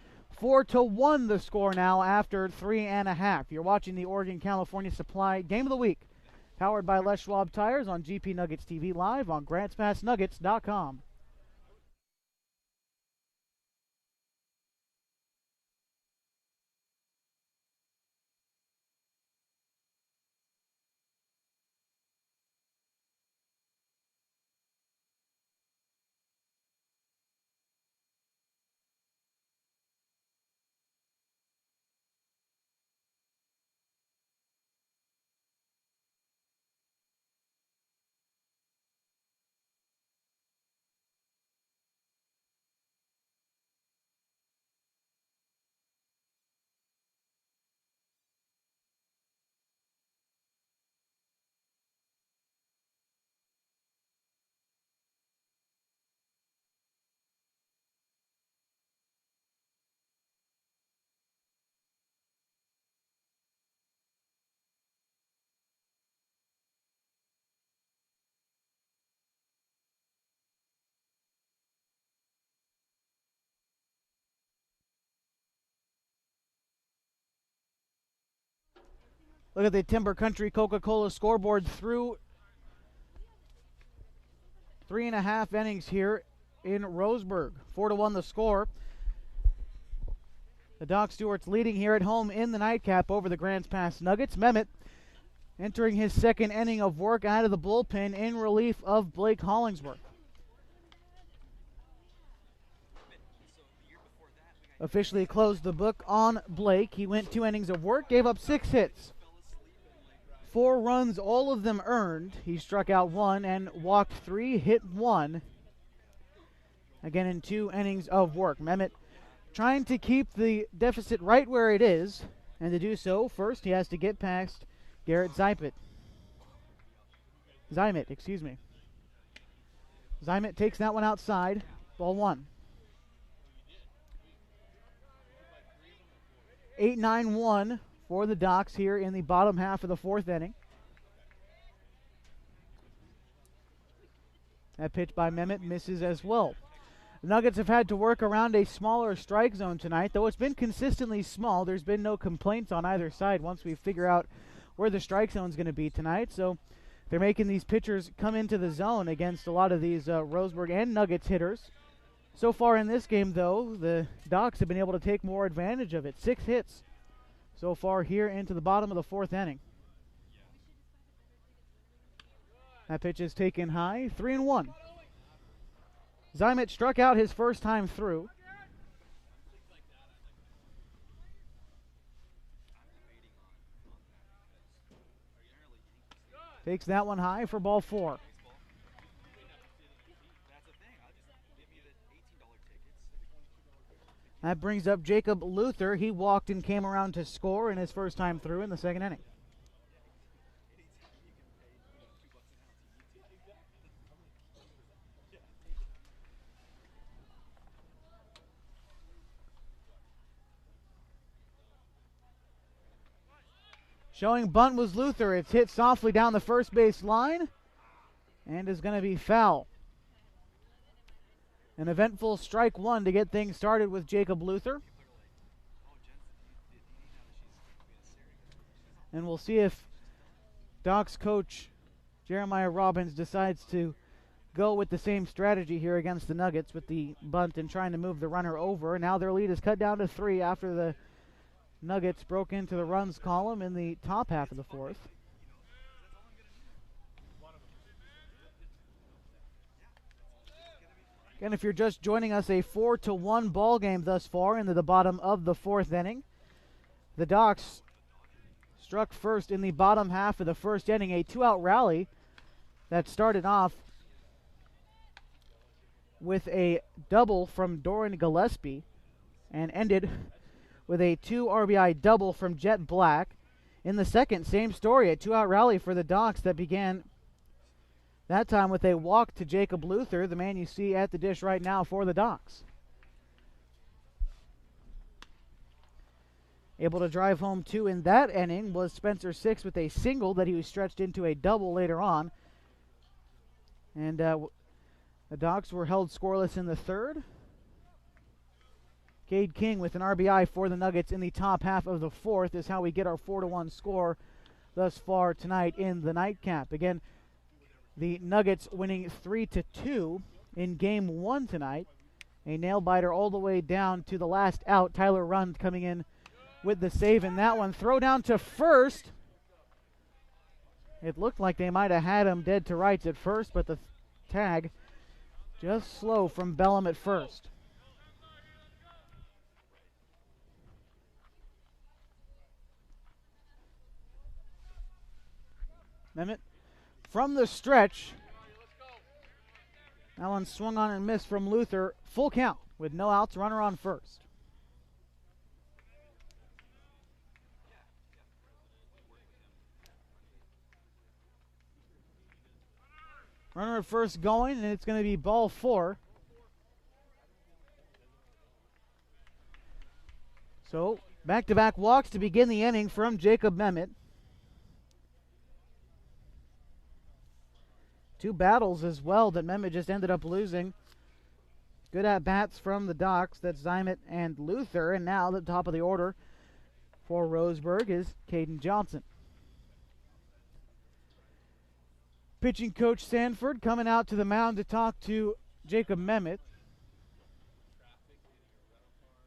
4-1 the score now after 3.5. You're watching the Oregon California Supply Game of the Week, powered by Les Schwab Tires on GP Nuggets TV, live on GrantsPassNuggets.com. Look at the Timber Country Coca-Cola scoreboard through 3.5 innings here in Roseburg. 4-1 the score. The Doc Stewarts leading here at home in the nightcap over the Grants Pass Nuggets. Mehmet entering his second inning of work out of the bullpen in relief of Blake Hollingsworth. Officially closed the book on Blake. He went 2 innings of work, gave up 6 hits. 4 runs, all of them earned. He struck out 1 and walked 3, hit 1. Again in 2 innings of work. Mehmet trying to keep the deficit right where it is. And to do so, first he has to get past Garrett Zymet, excuse me. Zymet takes that one outside. Ball 1. 8-9-1 for the Docs here in the bottom half of the 4th inning. That pitch by Mehmet misses as well. The Nuggets have had to work around a smaller strike zone tonight, though it's been consistently small. There's been no complaints on either side once we figure out where the strike zone is going to be tonight. So they're making these pitchers come into the zone against a lot of these Roseburg and Nuggets hitters. So far in this game, though, the Docs have been able to take more advantage of it. 6 hits so far here into the bottom of the 4th inning. That pitch is taken high, 3-1. Zymet struck out his first time through. Takes that one high for ball 4. That brings up Jacob Luther. He walked and came around to score in his first time through in the 2nd inning. Showing bunt was Luther. It's hit softly down the first base line and is going to be foul. An eventful strike 1 to get things started with Jacob Luther. And we'll see if Docs coach Jeremiah Robbins decides to go with the same strategy here against the Nuggets with the bunt and trying to move the runner over. Now their lead is cut down to 3 after the Nuggets broke into the runs column in the top half of the 4th. Again, if you're just joining us, a 4-1 ball game thus far into the bottom of the 4th inning. The Docs struck first in the bottom half of the 1st inning, a 2-out rally that started off with a double from Doran Gillespie and ended with a 2 RBI double from Jet Black. In the 2nd, same story, a 2-out rally for the Docs that began that time with a walk to Jacob Luther, the man you see at the dish right now for the Docs. Able to drive home 2 in that inning was Spencer Six with a single that he was stretched into a double later on. And the Docs were held scoreless in the 3rd. Cade King with an RBI for the Nuggets in the top half of the 4th is how we get our 4-1 score thus far tonight in the nightcap. Again, the Nuggets winning 3-2 in game 1 tonight. A nail-biter all the way down to the last out. Tyler Rund coming in with the save in that one. Throw down to first. It looked like they might have had him dead to rights at first, but the tag just slow from Bellum at first. Mehmet from the stretch. That one swung on and missed from Luther. Full count with no outs, runner on first. Runner at first going, and it's going to be ball 4. So back-to-back walks to begin the inning from Jacob Mehmet. 2 battles as well that Mehmet just ended up losing. Good at-bats from the Docs. That's Zymet and Luther. And now the top of the order for Roseburg is Caden Johnson. Pitching coach Sanford coming out to the mound to talk to Jacob Mehmet.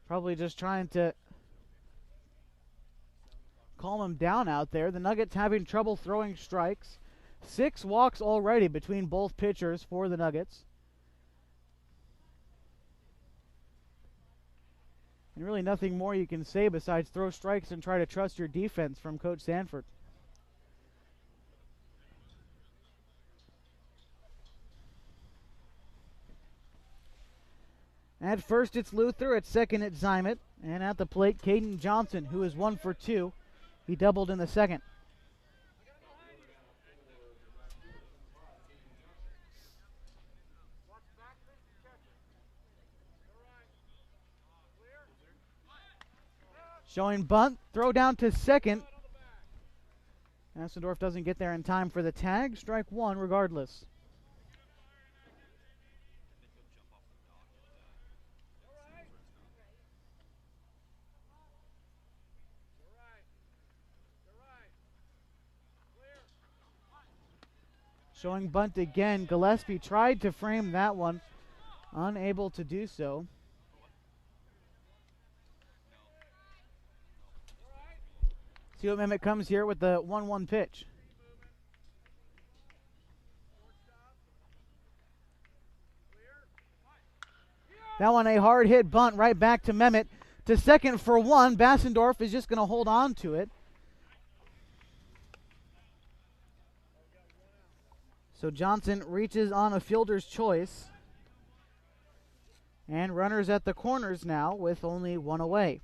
Probably just trying to calm him down out there. The Nuggets having trouble throwing strikes. 6 walks already between both pitchers for the Nuggets. And really nothing more you can say besides throw strikes and try to trust your defense from Coach Sanford. At first it's Luther, at second it's Zymet, and at the plate Caden Johnson, who is 1 for 2. He doubled in the second. Showing bunt, throw down to second. Asendorf doesn't get there in time for the tag. Strike 1 regardless. Showing bunt again. Gillespie tried to frame that one. Unable to do so. See what Mehmet comes here with the 1-1 pitch. That one a hard hit bunt right back to Mehmet. To second for 1. Bassendorf is just going to hold on to it. So Johnson reaches on a fielder's choice. And runners at the corners now with only 1 away.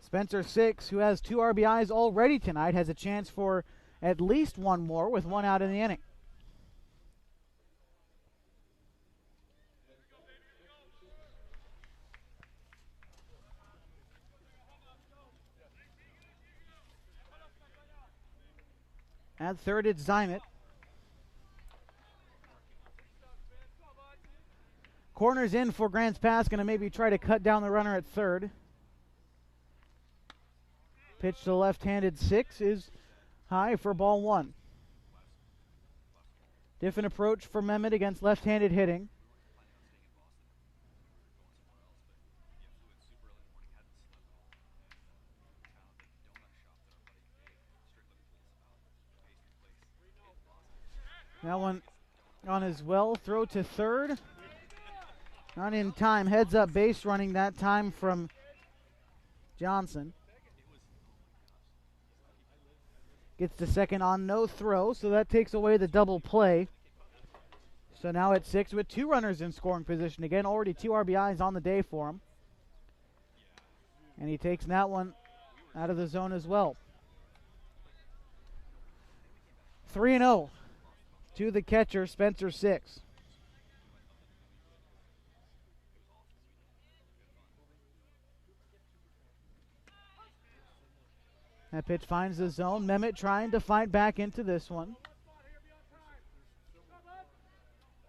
Spencer Six, who has 2 RBIs already tonight, has a chance for at least 1 more with 1 out in the inning. At third, it's Zymet. Corners in for Grants Pass, going to maybe try to cut down the runner at third. Pitch to the left-handed Six is high for ball 1. Different approach for Mehmet against left-handed hitting. That one on as well. Throw to third. Not in time. Heads up base running that time from Johnson. Gets to second on no throw, so that takes away the double play. So now at 6 with 2 runners in scoring position. Again, already 2 RBIs on the day for him. And he takes that one out of the zone as well. 3-0 to the catcher, Spencer Six. That pitch finds the zone. Mehmet trying to fight back into this one.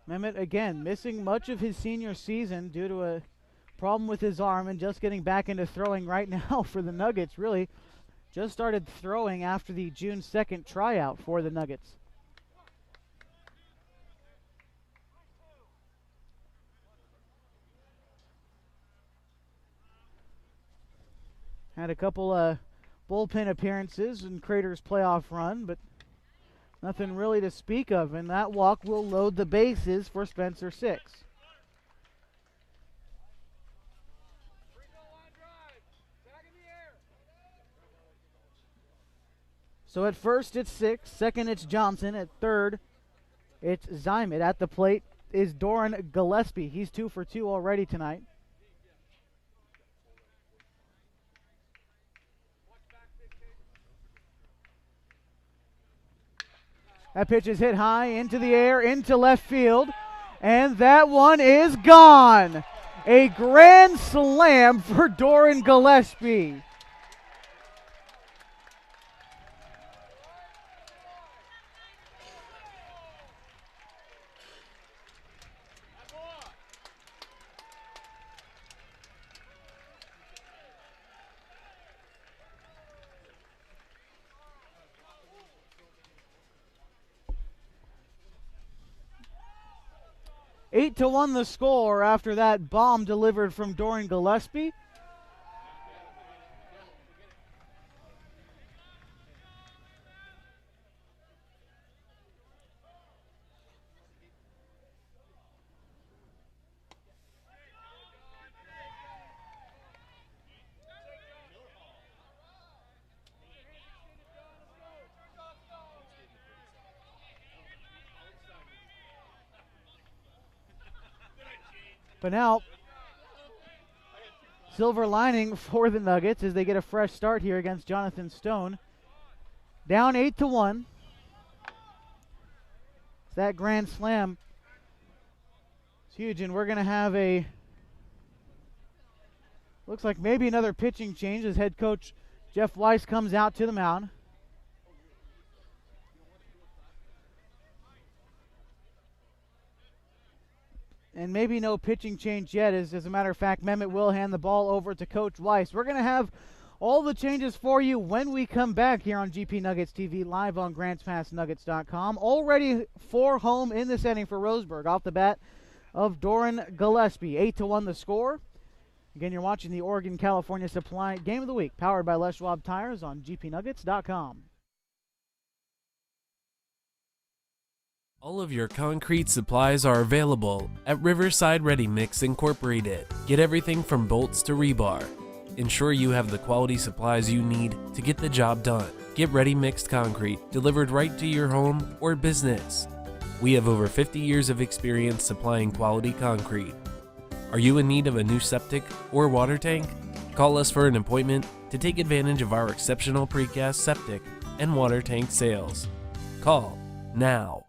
Mehmet, again, missing much of his senior season due to a problem with his arm and just getting back into throwing right now for the Nuggets. Really just started throwing after the June 2nd tryout for the Nuggets. Had a couple bullpen appearances in Crater's playoff run, but nothing really to speak of, and that walk will load the bases for Spencer Six. So at first it's Six, second it's Johnson, at third it's Zymet. At the plate is Doran Gillespie. He's 2 for 2 already tonight. That pitch is hit high into the air, into left field, and that one is gone. A grand slam for Doran Gillespie. 8-1 the score after that bomb delivered from Doran Gillespie. But now, silver lining for the Nuggets as they get a fresh start here against Jonathan Stone. Down 8-1. That grand slam is huge, and we're going to have looks like maybe another pitching change as head coach Jeff Weiss comes out to the mound. And maybe no pitching change yet, as a matter of fact, Mehmet will hand the ball over to Coach Weiss. We're going to have all the changes for you when we come back here on GP Nuggets TV, live on GrantsPassNuggets.com. Already 4 home in this inning for Roseburg, off the bat of Doran Gillespie. 8-1 the score. Again, you're watching the Oregon-California Supply Game of the Week, powered by Les Schwab Tires on GPNuggets.com. All of your concrete supplies are available at Riverside Ready Mix Incorporated. Get everything from bolts to rebar. Ensure you have the quality supplies you need to get the job done. Get ready mixed concrete delivered right to your home or business. We have over 50 years of experience supplying quality concrete. Are you in need of a new septic or water tank? Call us for an appointment to take advantage of our exceptional precast septic and water tank sales. Call now.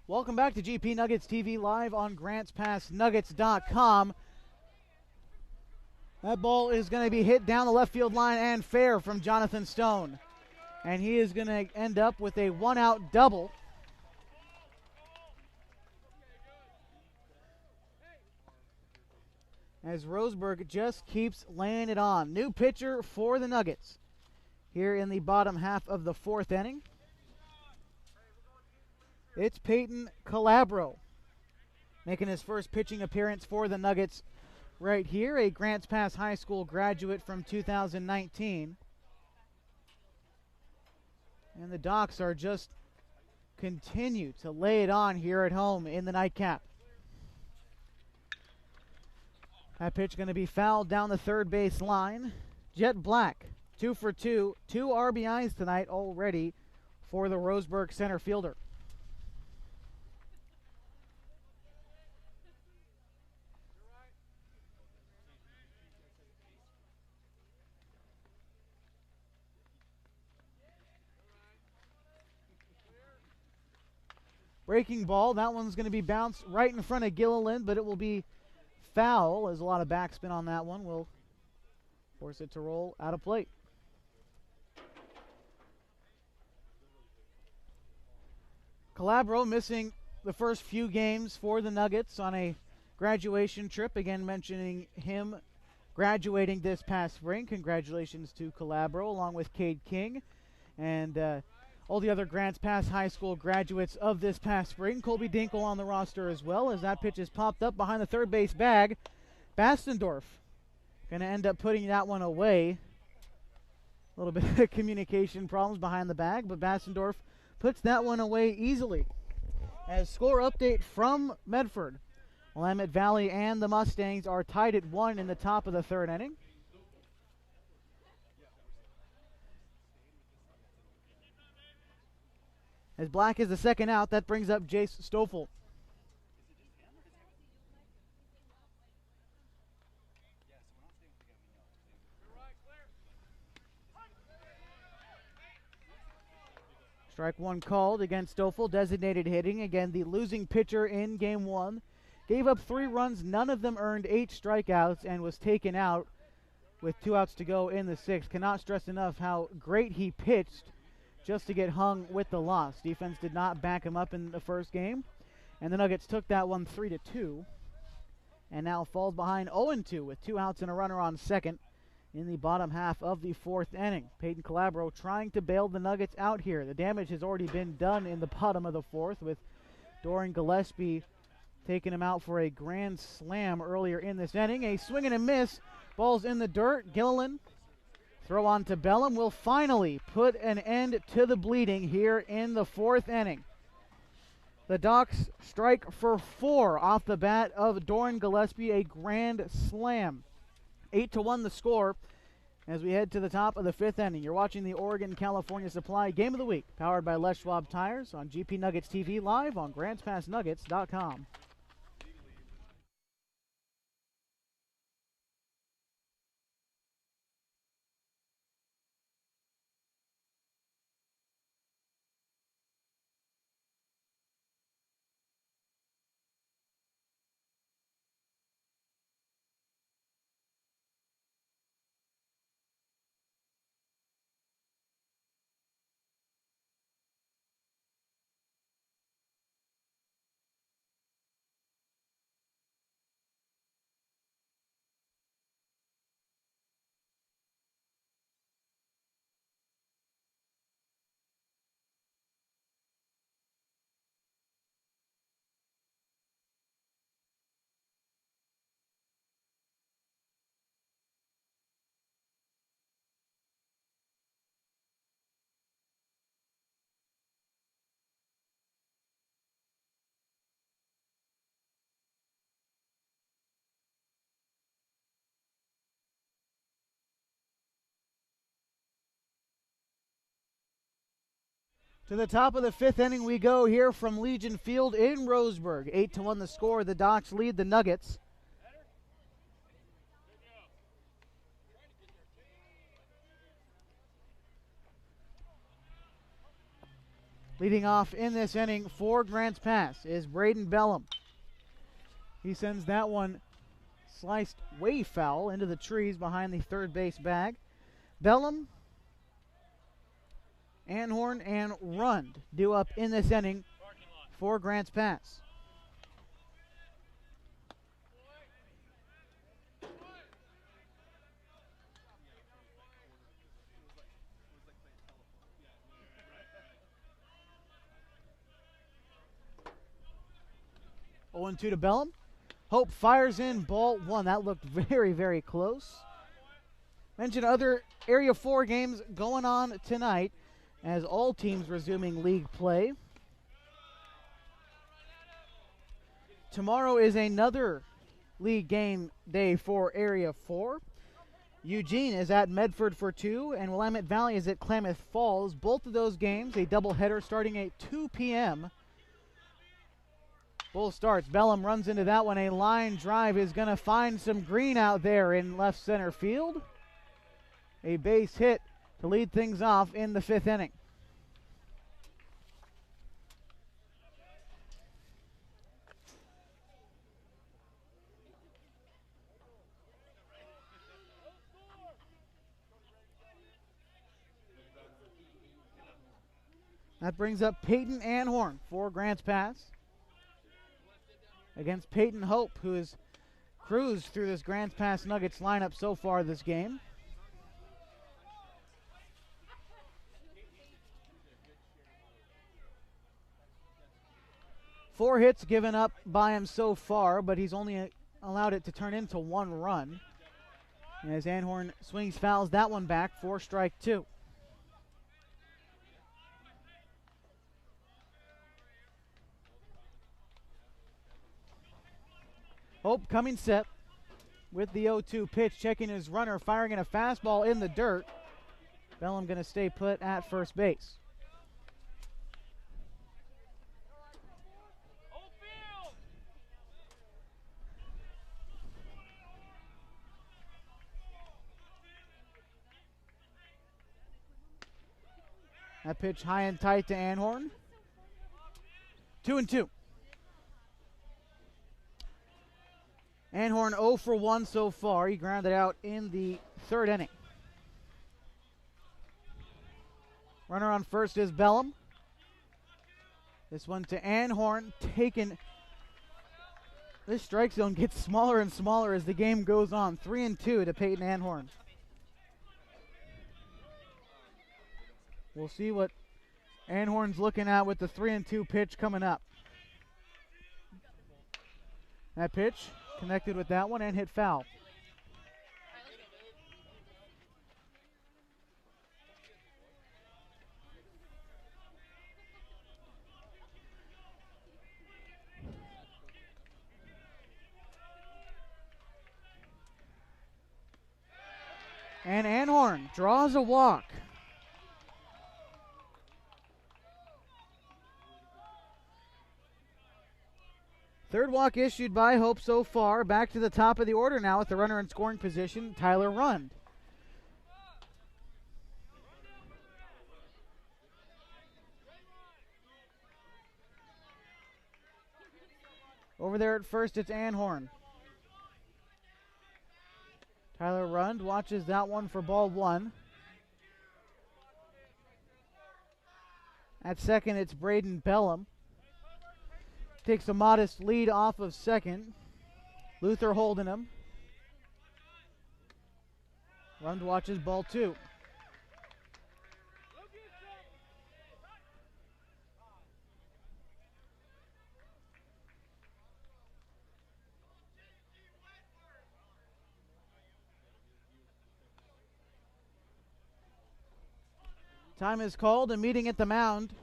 Welcome back to GP Nuggets TV, live on GrantsPassNuggets.com. That ball is going to be hit down the left field line and fair from Jonathan Stone. And he is going to end up with a one-out double. As Roseburg just keeps laying it on. New pitcher for the Nuggets here in the bottom half of the 4th inning. It's Peyton Calabro making his first pitching appearance for the Nuggets right here, a Grants Pass High School graduate from 2019. And the Docs are just continue to lay it on here at home in the nightcap. That pitch going to be fouled down the third base line. Jet Black, 2 for 2, 2 RBIs tonight already for the Roseburg center fielder. Breaking ball, that one's going to be bounced right in front of Gilliland, but it will be foul, as a lot of backspin on that one will force it to roll out of plate. Calabro missing the first few games for the Nuggets on a graduation trip. Again, mentioning him graduating this past spring. Congratulations to Calabro, along with Cade King and all the other Grants Pass High School graduates of this past spring. Colby Dinkle on the roster as well, as that pitch is popped up behind the third base bag. Bastendorf going to end up putting that one away. A little bit of communication problems behind the bag, but Bastendorf puts that one away easily. As score update from Medford, Willamette Valley and the Mustangs are tied at 1 in the top of the third inning. As Black is the second out, that brings up Jace Stoffel. Strike one called against Stoffel, designated hitting. Again, the losing pitcher in game one. Gave up 3 runs, none of them earned 8 strikeouts, and was taken out with 2 outs to go in the 6th. Cannot stress enough how great he pitched just to get hung with the loss. Defense did not back him up in the first game, and the Nuggets took that one 3-2, and now falls behind 0-2 with 2 outs and a runner on second in the bottom half of the 4th inning. Peyton Calabro trying to bail the Nuggets out here. The damage has already been done in the bottom of the 4th, with Dorian Gillespie taking him out for a grand slam earlier in this inning. A swing and a miss. Ball's in the dirt. Gilliland throw on to Bellum will finally put an end to the bleeding here in the 4th inning. The Docs strike for 4 off the bat of Dorian Gillespie, a grand slam. 8-1 the score as we head to the top of the 5th inning. You're watching the Oregon-California Supply Game of the Week, powered by Les Schwab Tires on GP Nuggets TV, live on GrantsPassNuggets.com. To the top of the 5th inning we go here from Legion Field in Roseburg. 8-1 the score. The Docs lead the Nuggets. Leading off in this inning for Grants Pass is Braden Bellum. He sends that one sliced way foul into the trees behind the third base bag. Bellum, Anhorn, and Rund due up in this inning for Grants Pass. Oh, 0-2 to Bellum. Hope fires in ball 1. That looked very, very close. Mention other Area 4 games going on tonight, as all teams resuming league play. Tomorrow is another league game day for Area 4. Eugene is at Medford for 2, and Willamette Valley is at Klamath Falls. Both of those games, a doubleheader starting at 2 p.m. Bull starts. Bellum runs into that one. A line drive is going to find some green out there in left center field. A base hit to lead things off in the 5th inning. That brings up Peyton Anhorn for Grants Pass against Peyton Hope, who has cruised through this Grants Pass Nuggets lineup so far this game. Four hits given up by him so far, but he's only allowed it to turn into one run. As Anhorn swings, fouls that one back for strike two. Hope coming set with the 0-2 pitch, checking his runner, firing in a fastball in the dirt. Bellum going to stay put at first base. That pitch high and tight to Anhorn. 2-2. Anhorn 0 for 1 so far. He grounded out in the third inning. Runner on first is Bellum. This one to Anhorn, taken. This strike zone gets smaller and smaller as the game goes on. 3-2 to Peyton Anhorn. We'll see what Anhorn's looking at with the 3-2 pitch coming up. That pitch connected with that one and hit foul. And Anhorn draws a walk. Third walk issued by Hope so far. Back to the top of the order now with the runner in scoring position, Tyler Rund. Over there at first, it's Anhorn. Tyler Rund watches that one for ball one. At second, it's Braden Bellum. Takes a modest lead off of second. Luther holding him. Rund watches ball two. Time is called, a meeting at the mound.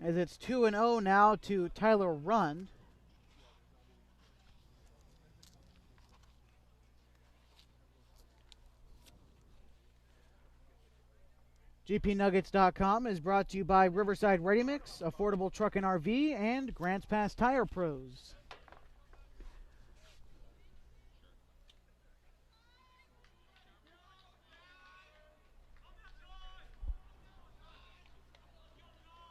As it's 2-0 now to Tyler Rund. GPNuggets.com is brought to you by Riverside Ready Mix, Affordable Truck and RV, and Grants Pass Tire Pros.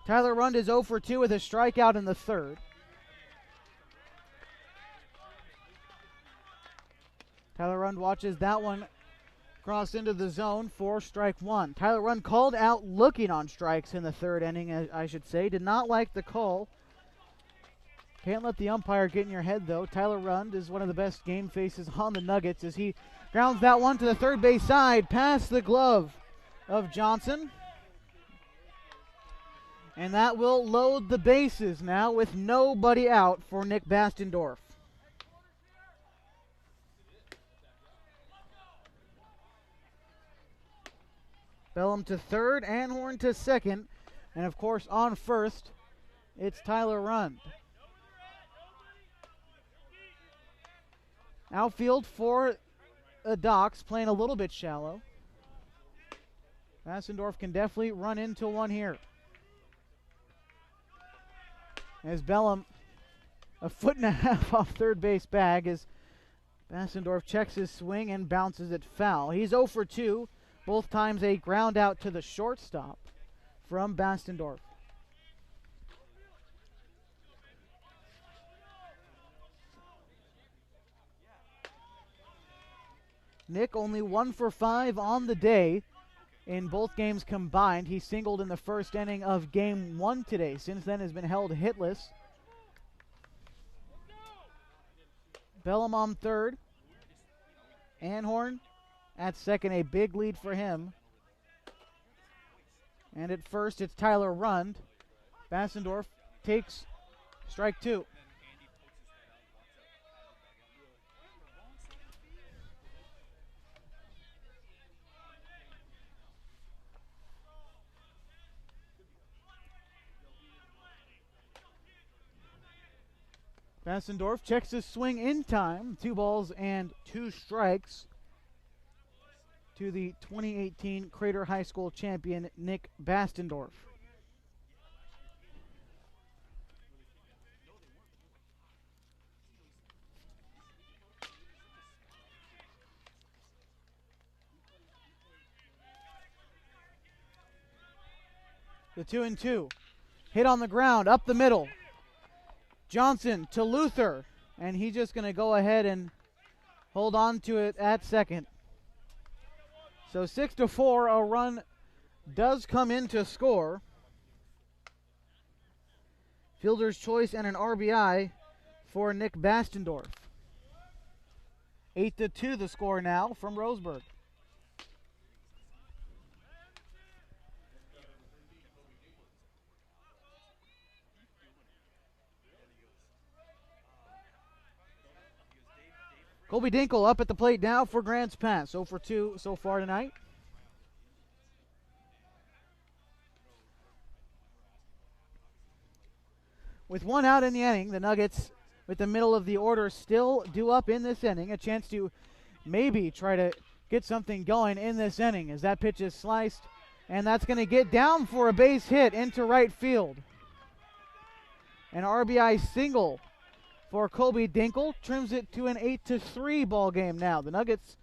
Tyler Rund is 0 for 2 with a strikeout in the third. Tyler Rund watches that one cross into the zone for strike one. Tyler Rund called out looking on strikes in the third inning, I should say. Did not like the call. Can't let the umpire get in your head, though. Tyler Rund is one of the best game faces on the Nuggets as he grounds that one to the third base side, past the glove of Johnson. And that will load the bases now with nobody out for Nick Bastendorf. Bellum to third, Anhorn to second, and of course on first, it's Tyler Rund. Outfield for the Docks, playing a little bit shallow. Bastendorf can definitely run into one here. As Bellum, a foot and a half off third base bag, as Bastendorf checks his swing and bounces it foul. He's 0 for 2, both times a ground out to the shortstop from Bastendorf. Nick only 1 for 5 on the day in both games combined. He singled in the first inning of game 1 today. Since then has been held hitless. Bellamon third. Anhorn at second, a big lead for him. And at first, it's Tyler Rund. Bassendorf takes strike 2. Bassendorf checks his swing in time. 2 balls and 2 strikes to the 2018 Crater High School champion, Nick Bastendorf. The 2-2. Hit on the ground, up the middle. Johnson to Luther, and he's just going to go ahead and hold on to it at second. So 6-4, a run does come in to score. Fielder's choice and an RBI for Nick Bastendorf. 8-2 the score now from Roseburg. Colby Dinkle up at the plate now for Grants Pass. 0 for 2 so far tonight. With 1 out in the inning, the Nuggets, with the middle of the order still due up in this inning, a chance to maybe try to get something going in this inning as that pitch is sliced, and that's going to get down for a base hit into right field. An RBI single for Colby Dinkle trims it to an 8-3 ball game now. The Nuggets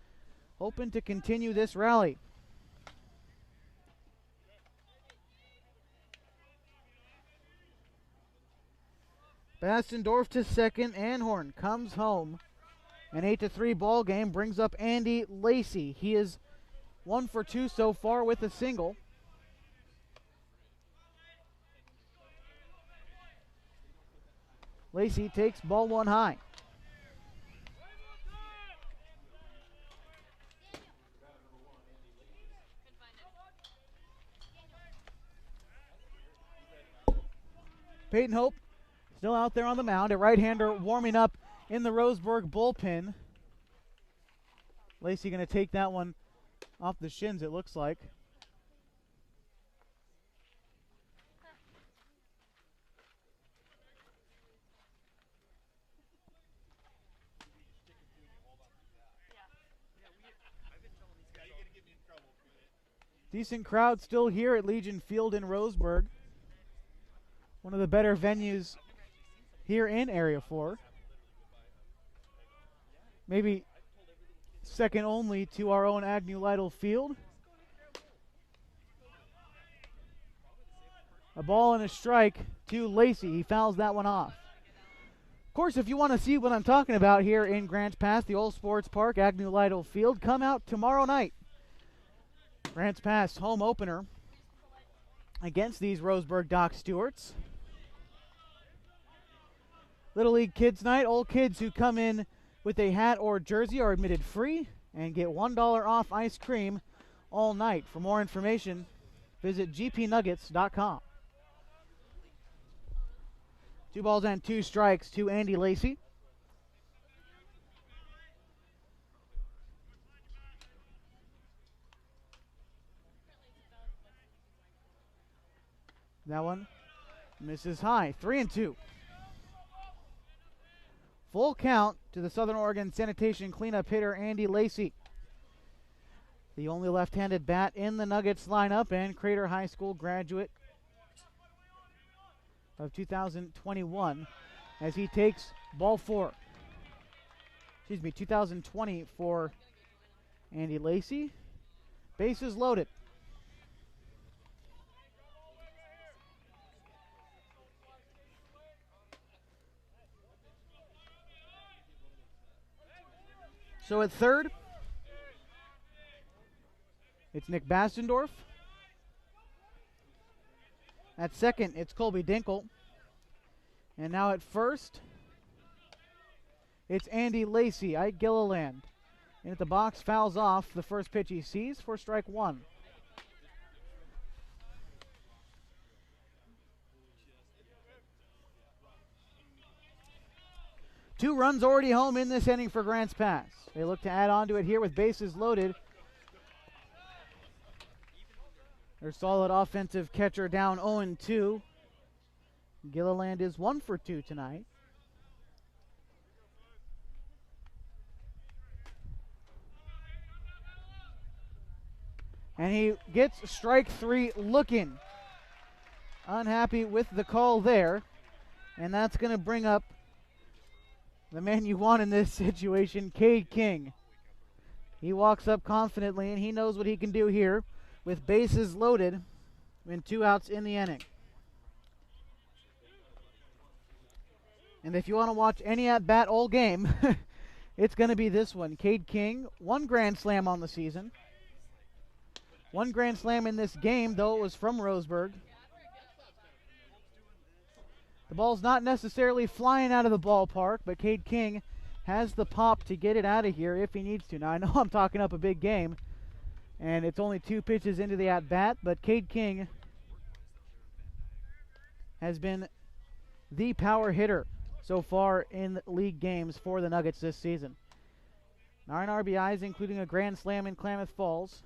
hoping to continue this rally. Bastendorf to second. Anhorn comes home. An 8-3 ball game brings up Andy Lacey. He is 1 for 2 so far with a single. Lacey takes ball 1 high. Peyton Hope still out there on the mound. A right-hander warming up in the Roseburg bullpen. Lacey going to take that one off the shins, it looks like. Decent crowd still here at Legion Field in Roseburg. One of the better venues here in Area 4. Maybe second only to our own Agnew Lytle Field. A ball and a strike to Lacey. He fouls that one off. Of course, if you want to see what I'm talking about here in Grants Pass, the Old Sports Park, Agnew Lytle Field, come out tomorrow night. Grants Pass home opener against these Roseburg Dock Stewarts. Little League Kids Night. All kids who come in with a hat or jersey are admitted free and get $1 off ice cream all night. For more information, visit gpnuggets.com. 2 balls and 2 strikes to Andy Lacey. That one misses high. 3-2. Full count to the Southern Oregon Sanitation cleanup hitter Andy Lacey. The only left-handed bat in the Nuggets lineup and Crater High School graduate of 2021 as he takes ball 4. 2020 for Andy Lacey. Bases loaded. So at third, it's Nick Bastendorf. At second, it's Colby Dinkle. And now at first, it's Andy Lacey, Ike Gilliland. And at the box, fouls off the first pitch he sees for strike one. Two runs already home in this inning for Grants Pass. They look to add on to it here with bases loaded. Their solid offensive catcher down 0-2. Gilliland is 1 for 2 tonight. And he gets strike three looking. Unhappy with the call there. And that's going to bring up the man you want in this situation, Cade King. He walks up confidently, and he knows what he can do here with bases loaded and 2 outs in the inning. And if you want to watch any at-bat all game, it's going to be this one. Cade King, 1 grand slam on the season. 1 grand slam in this game, though it was from Roseburg. The ball's not necessarily flying out of the ballpark, but Cade King has the pop to get it out of here if he needs to. Now, I know I'm talking up a big game, and it's only 2 pitches into the at-bat, but Cade King has been the power hitter so far in league games for the Nuggets this season. 9 RBIs, including a grand slam in Klamath Falls.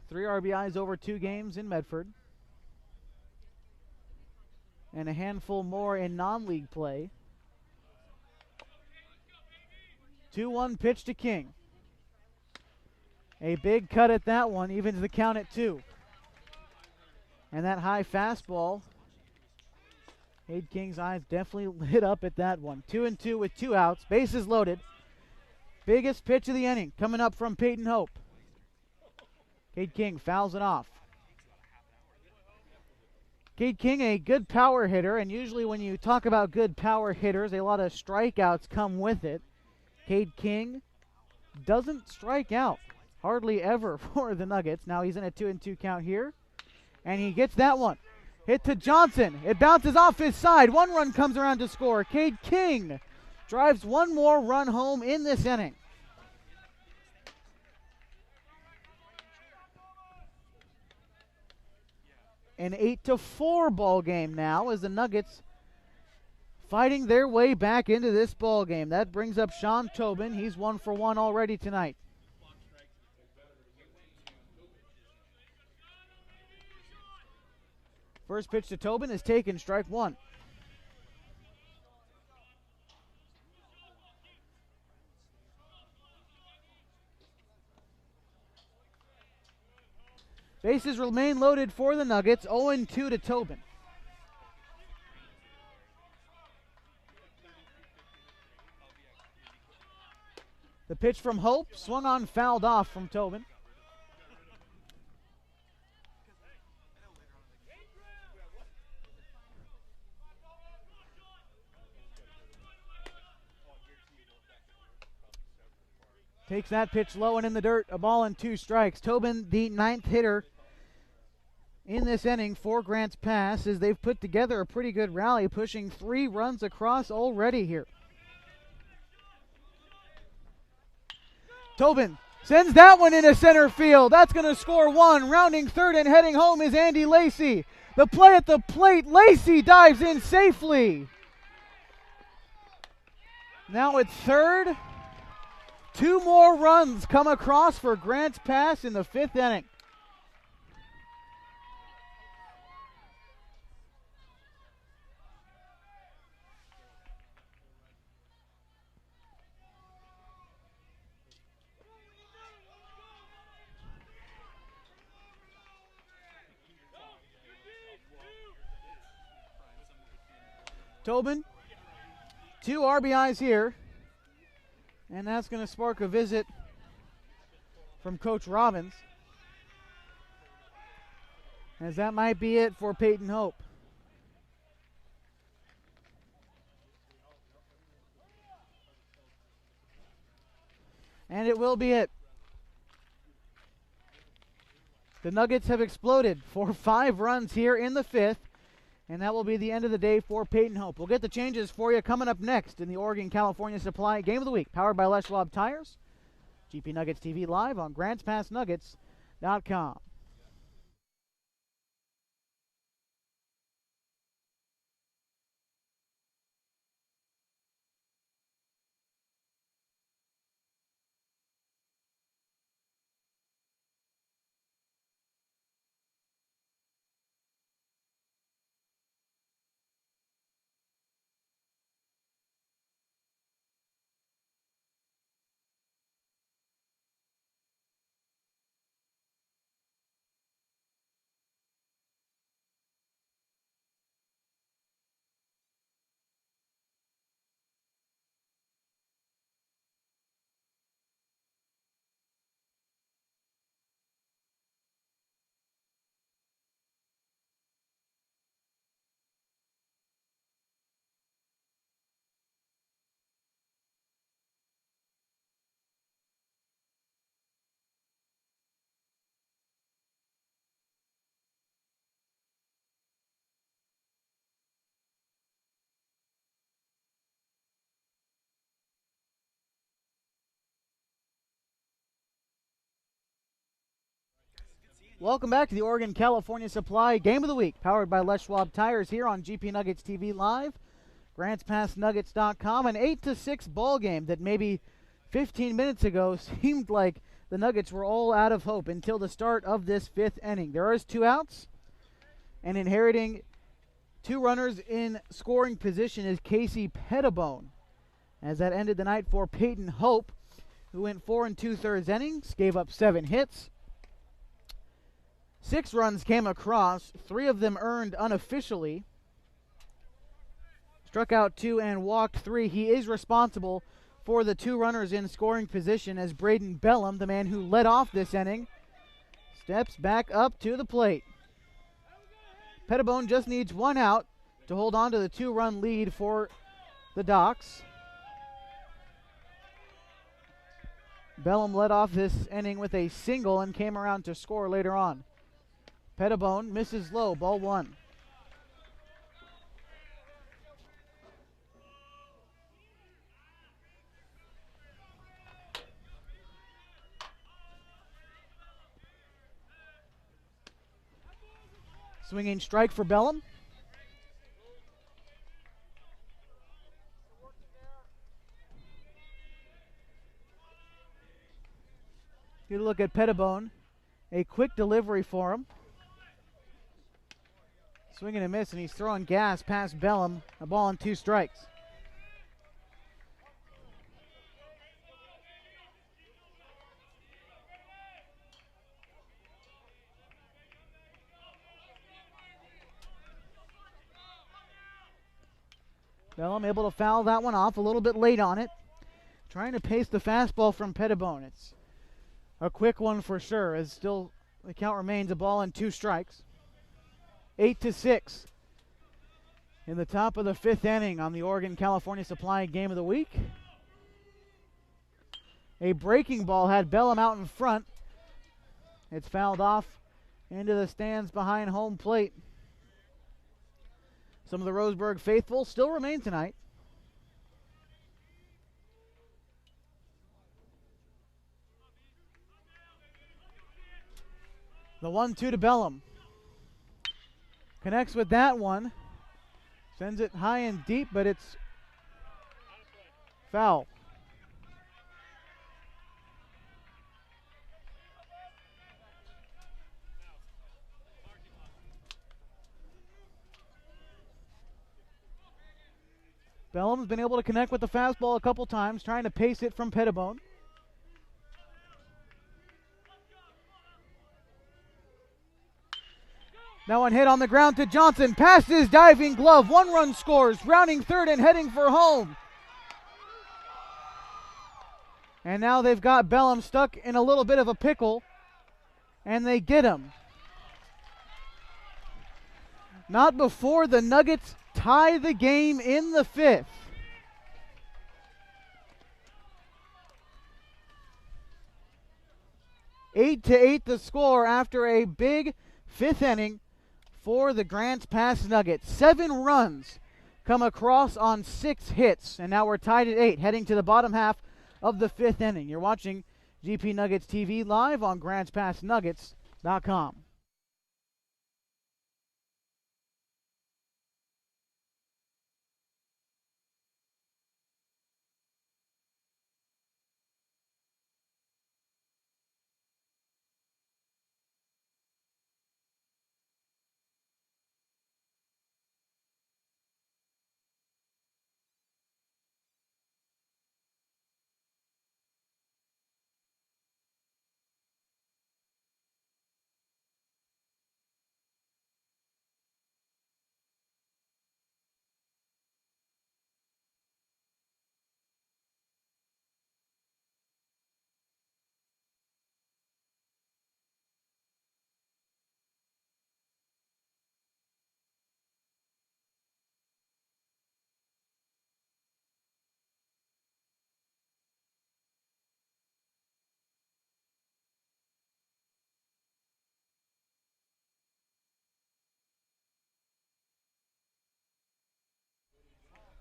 3 RBIs over 2 games in Medford. And a handful more in non-league play. 2-1 pitch to King. A big cut at that one, evens the count at 2. And that high fastball, Cade King's eyes definitely lit up at that one. 2-2 with 2 outs, bases loaded. Biggest pitch of the inning coming up from Peyton Hope. Cade King fouls it off. Cade King, a good power hitter, and usually when you talk about good power hitters, a lot of strikeouts come with it. Cade King doesn't strike out hardly ever for the Nuggets. Now he's in a 2-2 count here, and he gets that one. Hit to Johnson. It bounces off his side. 1 run comes around to score. Cade King drives 1 more run home in this inning. An 8-4 ball game now as the Nuggets fighting their way back into this ball game. That brings up Sean Tobin. He's 1 for 1 already tonight. First pitch to Tobin is taken, strike 1. Bases remain loaded for the Nuggets, 0-2 to Tobin. The pitch from Hope, swung on, fouled off from Tobin. Takes that pitch low and in the dirt, a ball and 2 strikes. Tobin, the 9th hitter in this inning for Grants Pass, as they've put together a pretty good rally, pushing 3 runs across already here. Tobin sends that one into center field. That's going to score 1. Rounding third and heading home is Andy Lacey. The play at the plate. Lacey dives in safely. Now at third. 2 more runs come across for Grants Pass in the 5th inning. Tobin, 2 RBIs here. And that's going to spark a visit from Coach Robbins, as that might be it for Peyton Hope. And it will be it. The Nuggets have exploded for 5 runs here in the 5th. And that will be the end of the day for Peyton Hope. We'll get the changes for you coming up next in the Oregon-California Supply Game of the Week, powered by Les Schwab Tires. GP Nuggets TV live on GrantsPassNuggets.com. Welcome back to the Oregon-California Supply Game of the Week, powered by Les Schwab Tires here on GP Nuggets TV Live, GrantsPassNuggets.com. An 8-6 ball game that maybe 15 minutes ago seemed like the Nuggets were all out of hope until the start of this 5th inning. There is 2 outs, and inheriting 2 runners in scoring position is Casey Pettibone, as that ended the night for Peyton Hope, who went 4 2/3 innings, gave up 7 hits. 6 runs came across, 3 of them earned unofficially. Struck out 2 and walked 3. He is responsible for the 2 runners in scoring position as Braden Bellum, the man who led off this inning, steps back up to the plate. Pettibone just needs 1 out to hold on to the 2-run lead for the Docs. Bellum led off this inning with a single and came around to score later on. Pettibone misses low, ball 1. Swinging strike for Bellum. You look at Pettibone, a quick delivery for him. Swing and a miss, and he's throwing gas past Bellum. A ball and 2 strikes. Bellum able to foul that one off a little bit late on it. Trying to pace the fastball from Pettibone. It's a quick one for sure, as still the count remains a ball and 2 strikes. 8-6 in the top of the 5th inning on the Oregon-California Supply Game of the Week. A breaking ball had Bellum out in front. It's fouled off into the stands behind home plate. Some of the Roseburg faithful still remain tonight. The 1-2 to Bellum. Connects with that one. Sends it high and deep, but it's foul. Bellum's been able to connect with the fastball a couple times, trying to pace it from Pettibone. Now one hit on the ground to Johnson, past his diving glove, 1 run scores, rounding 3rd and heading for home. And now they've got Bellum stuck in a little bit of a pickle, and they get him. Not before the Nuggets tie the game in the 5th. 8-8 the score after a big fifth inning for the Grants Pass Nuggets. 7 runs come across on 6 hits, and now we're tied at 8, heading to the bottom half of the fifth inning. You're watching GP Nuggets TV live on GrantsPassNuggets.com.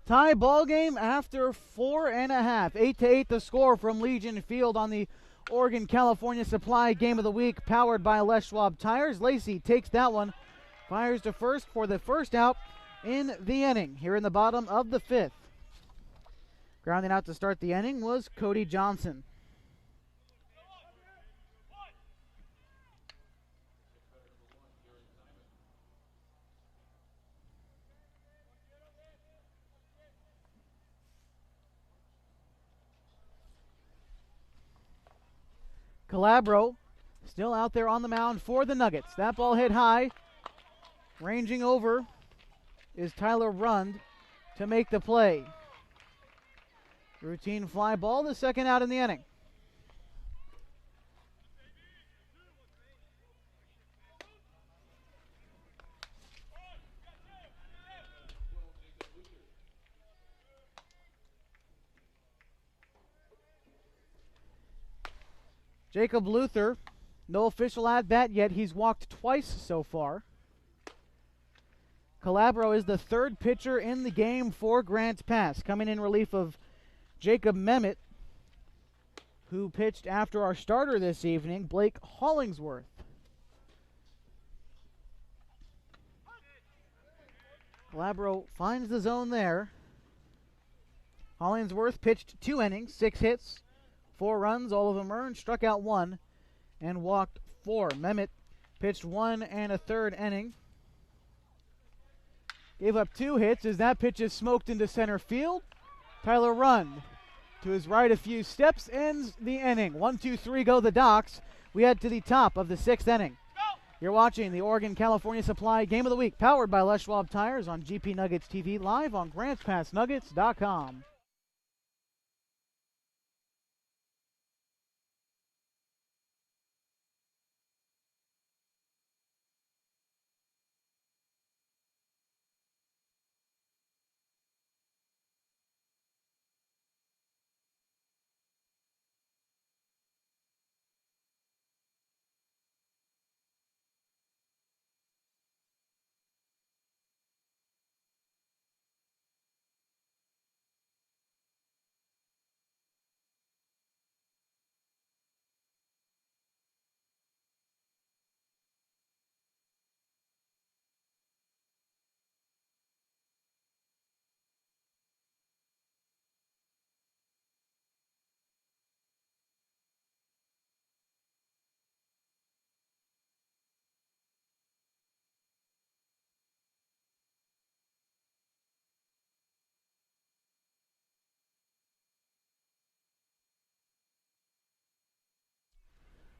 Tie ball game after 4.5. 8-8 the score from Legion Field on the Oregon-California Supply Game of the Week, powered by Les Schwab Tires. Lacey takes that one, fires to first for the first out in the inning here in the bottom of the fifth. Grounding out to start the inning was Caden Johnson. Calabro still out there on the mound for the Nuggets. That ball hit high. Ranging over is Tyler Rund to make the play. Routine fly ball, the second out in the inning. Jacob Luther, no official at-bat yet. He's walked twice so far. Calabro is the third pitcher in the game for Grants Pass, coming in relief of Jacob Mehmet, who pitched after our starter this evening, Blake Hollingsworth. Calabro finds the zone there. Hollingsworth pitched 2 innings, 6 hits, 4 runs, all of them earned, struck out 1, and walked 4. Mehmet pitched 1 1/3 inning. Gave up 2 hits as that pitch is smoked into center field. Tyler Rund to his right a few steps, ends the inning. 1-2-3 go the Docs. We head to the top of the 6th inning. You're watching the Oregon-California Supply Game of the Week, powered by Les Schwab Tires on GP Nuggets TV, live on GrantsPassNuggets.com.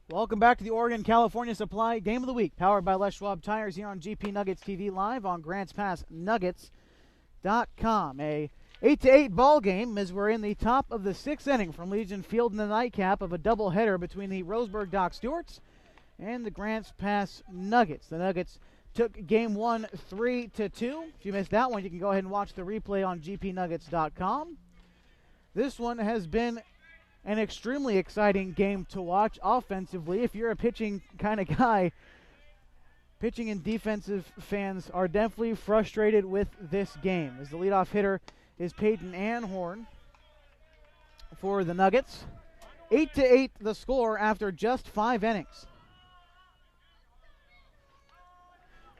Welcome back to the Oregon-California Supply Game of the Week, powered by Les Schwab Tires here on GP Nuggets TV, live on GrantsPassNuggets.com. A 8-8 ball game as we're in the top of the 6th inning from Legion Field in the nightcap of a doubleheader between the Roseburg Dock Stewarts and the Grants Pass Nuggets. The Nuggets took game 1 3-2. If you missed that one, you can go ahead and watch the replay on GPNuggets.com. This one has been an extremely exciting game to watch offensively. If you're a pitching kind of guy, pitching and defensive fans are definitely frustrated with this game, as the leadoff hitter is Peyton Anhorn for the Nuggets. 8-8 the score after just 5 innings.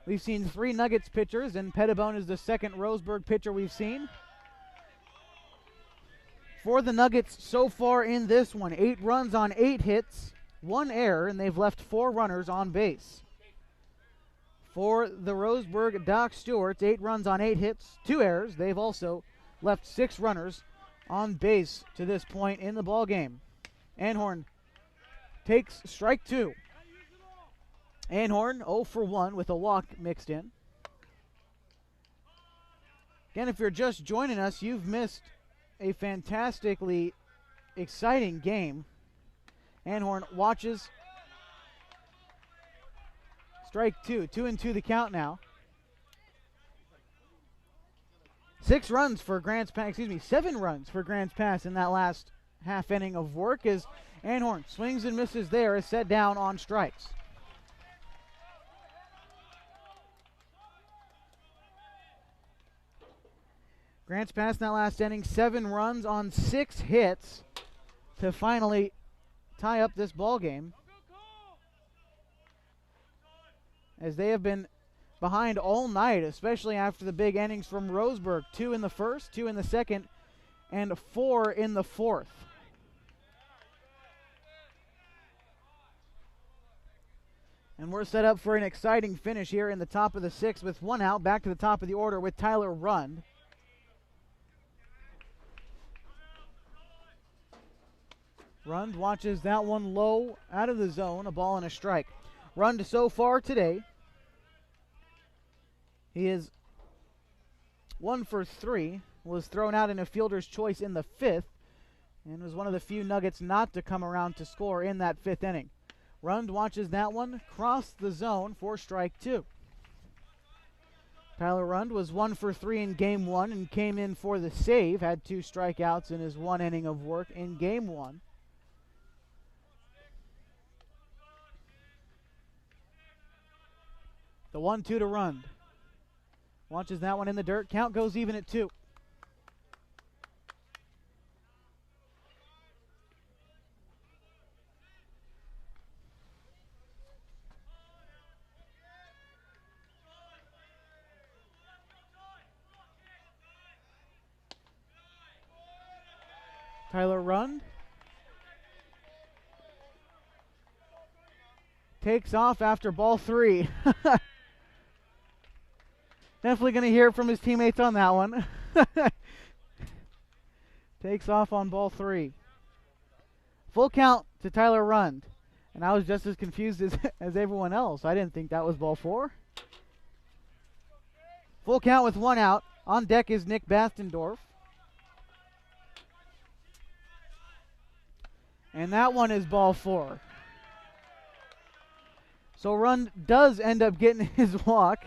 We've seen 3 Nuggets pitchers, and Pettibone is the second Roseburg pitcher we've seen. For the Nuggets so far in this one, 8 runs on 8 hits, 1 error, and they've left 4 runners on base. For the Roseburg Doc Stewarts, 8 runs on 8 hits, 2 errors. They've also left 6 runners on base to this point in the ball game. Anhorn takes strike 2. Anhorn 0 for 1 with a walk mixed in. Again, if you're just joining us, you've missed a fantastically exciting game. Anhorn watches. Strike 2. 2-2 the count now. 7 runs for Grants Pass in that last half inning of work, as Anhorn swings and misses there, is set down on strikes. Grants Pass in that last inning, 7 runs on 6 hits to finally tie up this ball game, as they have been behind all night, especially after the big innings from Roseburg. 2 in the first, 2 in the second, and 4 in the fourth. And we're set up for an exciting finish here in the top of the 6th with 1 out. Back to the top of the order with Tyler Rund. Rund watches that one low out of the zone, a ball and a strike. Rund so far today, he is 1 for 3, was thrown out in a fielder's choice in the 5th, and was one of the few Nuggets not to come around to score in that 5th inning. Rund watches that one cross the zone for strike 2. Tyler Rund was 1 for 3 in game 1 and came in for the save, had 2 strikeouts in his 1 inning of work in game 1. The 1-2 to Rund. Launches that one in the dirt. Count goes even at 2. Tyler Rund takes off after ball 3. Definitely going to hear from his teammates on that one. Takes off on ball 3. Full count to Tyler Rund. And I was just as confused as everyone else. I didn't think that was ball 4. Full count with 1 out. On deck is Nick Bastendorf. And that one is ball 4. So Rund does end up getting his walk.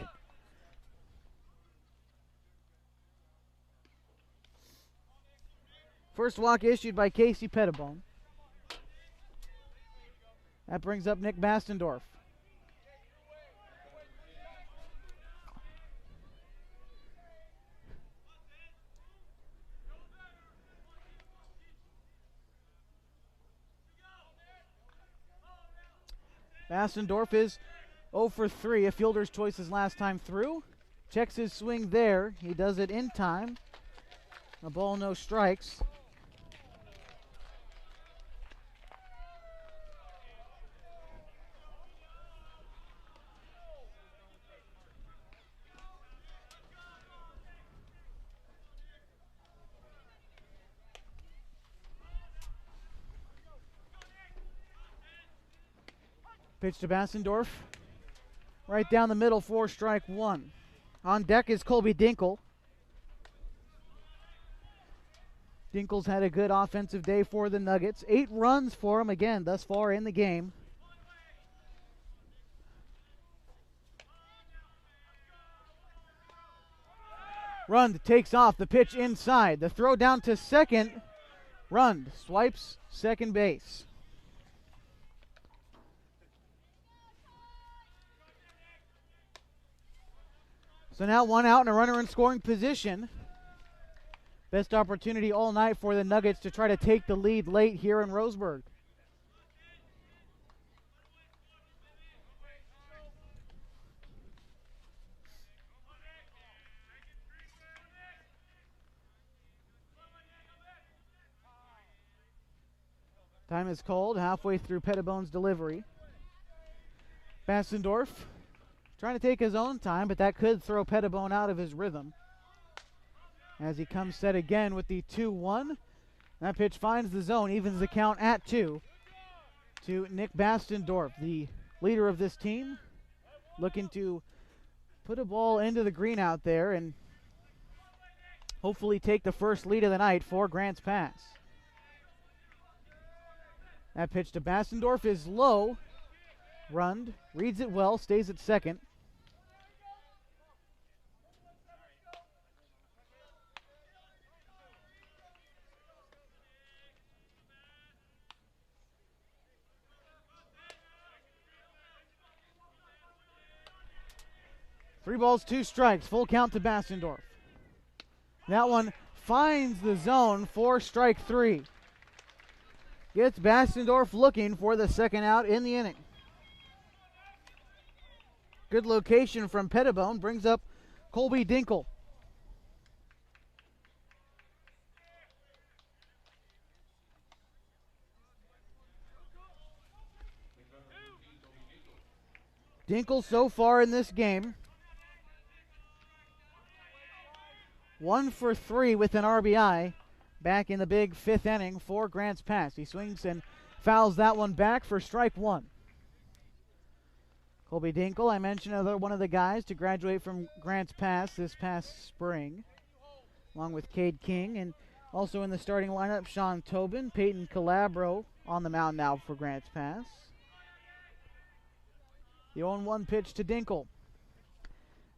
First walk issued by Casey Pettibone. That brings up Nick Bastendorf. Bastendorf is 0 for 3, a fielder's choice his last time through. Checks his swing there. He does it in time. A ball, no strikes. Pitch to Bastendorf. Right down the middle for strike 1. On deck is Colby Dinkle. Dinkle's had a good offensive day for the Nuggets. 8 runs for him again thus far in the game. Rund takes off. The pitch inside. The throw down to second Rund swipes second base. So now one out and a runner in scoring position. Best opportunity all night for the Nuggets to try to take the lead late here in Roseburg. Time is called halfway through Pettibone's delivery. Bassendorf trying to take his own time, but that could throw Pettibone out of his rhythm. As he comes set again with the 2-1. That pitch finds the zone, evens the count at 2 to Nick Bassendorf, the leader of this team, looking to put a ball into the green out there and hopefully take the first lead of the night for Grants Pass. That pitch to Bassendorf is low. Rund reads it well, stays at second. Three balls, two strikes, full count to Bassendorf. That one finds the zone for strike three. Gets Bassendorf looking for the second out in the inning. Good location from Pettibone, brings up Colby Dinkle. Dinkle so far in this game, 1 for 3 with an RBI back in the big fifth inning for Grants Pass. He swings and fouls that one back for strike one. Colby Dinkle, I mentioned, another one of the guys to graduate from Grants Pass this past spring, along with Cade King, and also in the starting lineup, Sean Tobin, Peyton Calabro on the mound now for Grants Pass. The 0-1 pitch to Dinkle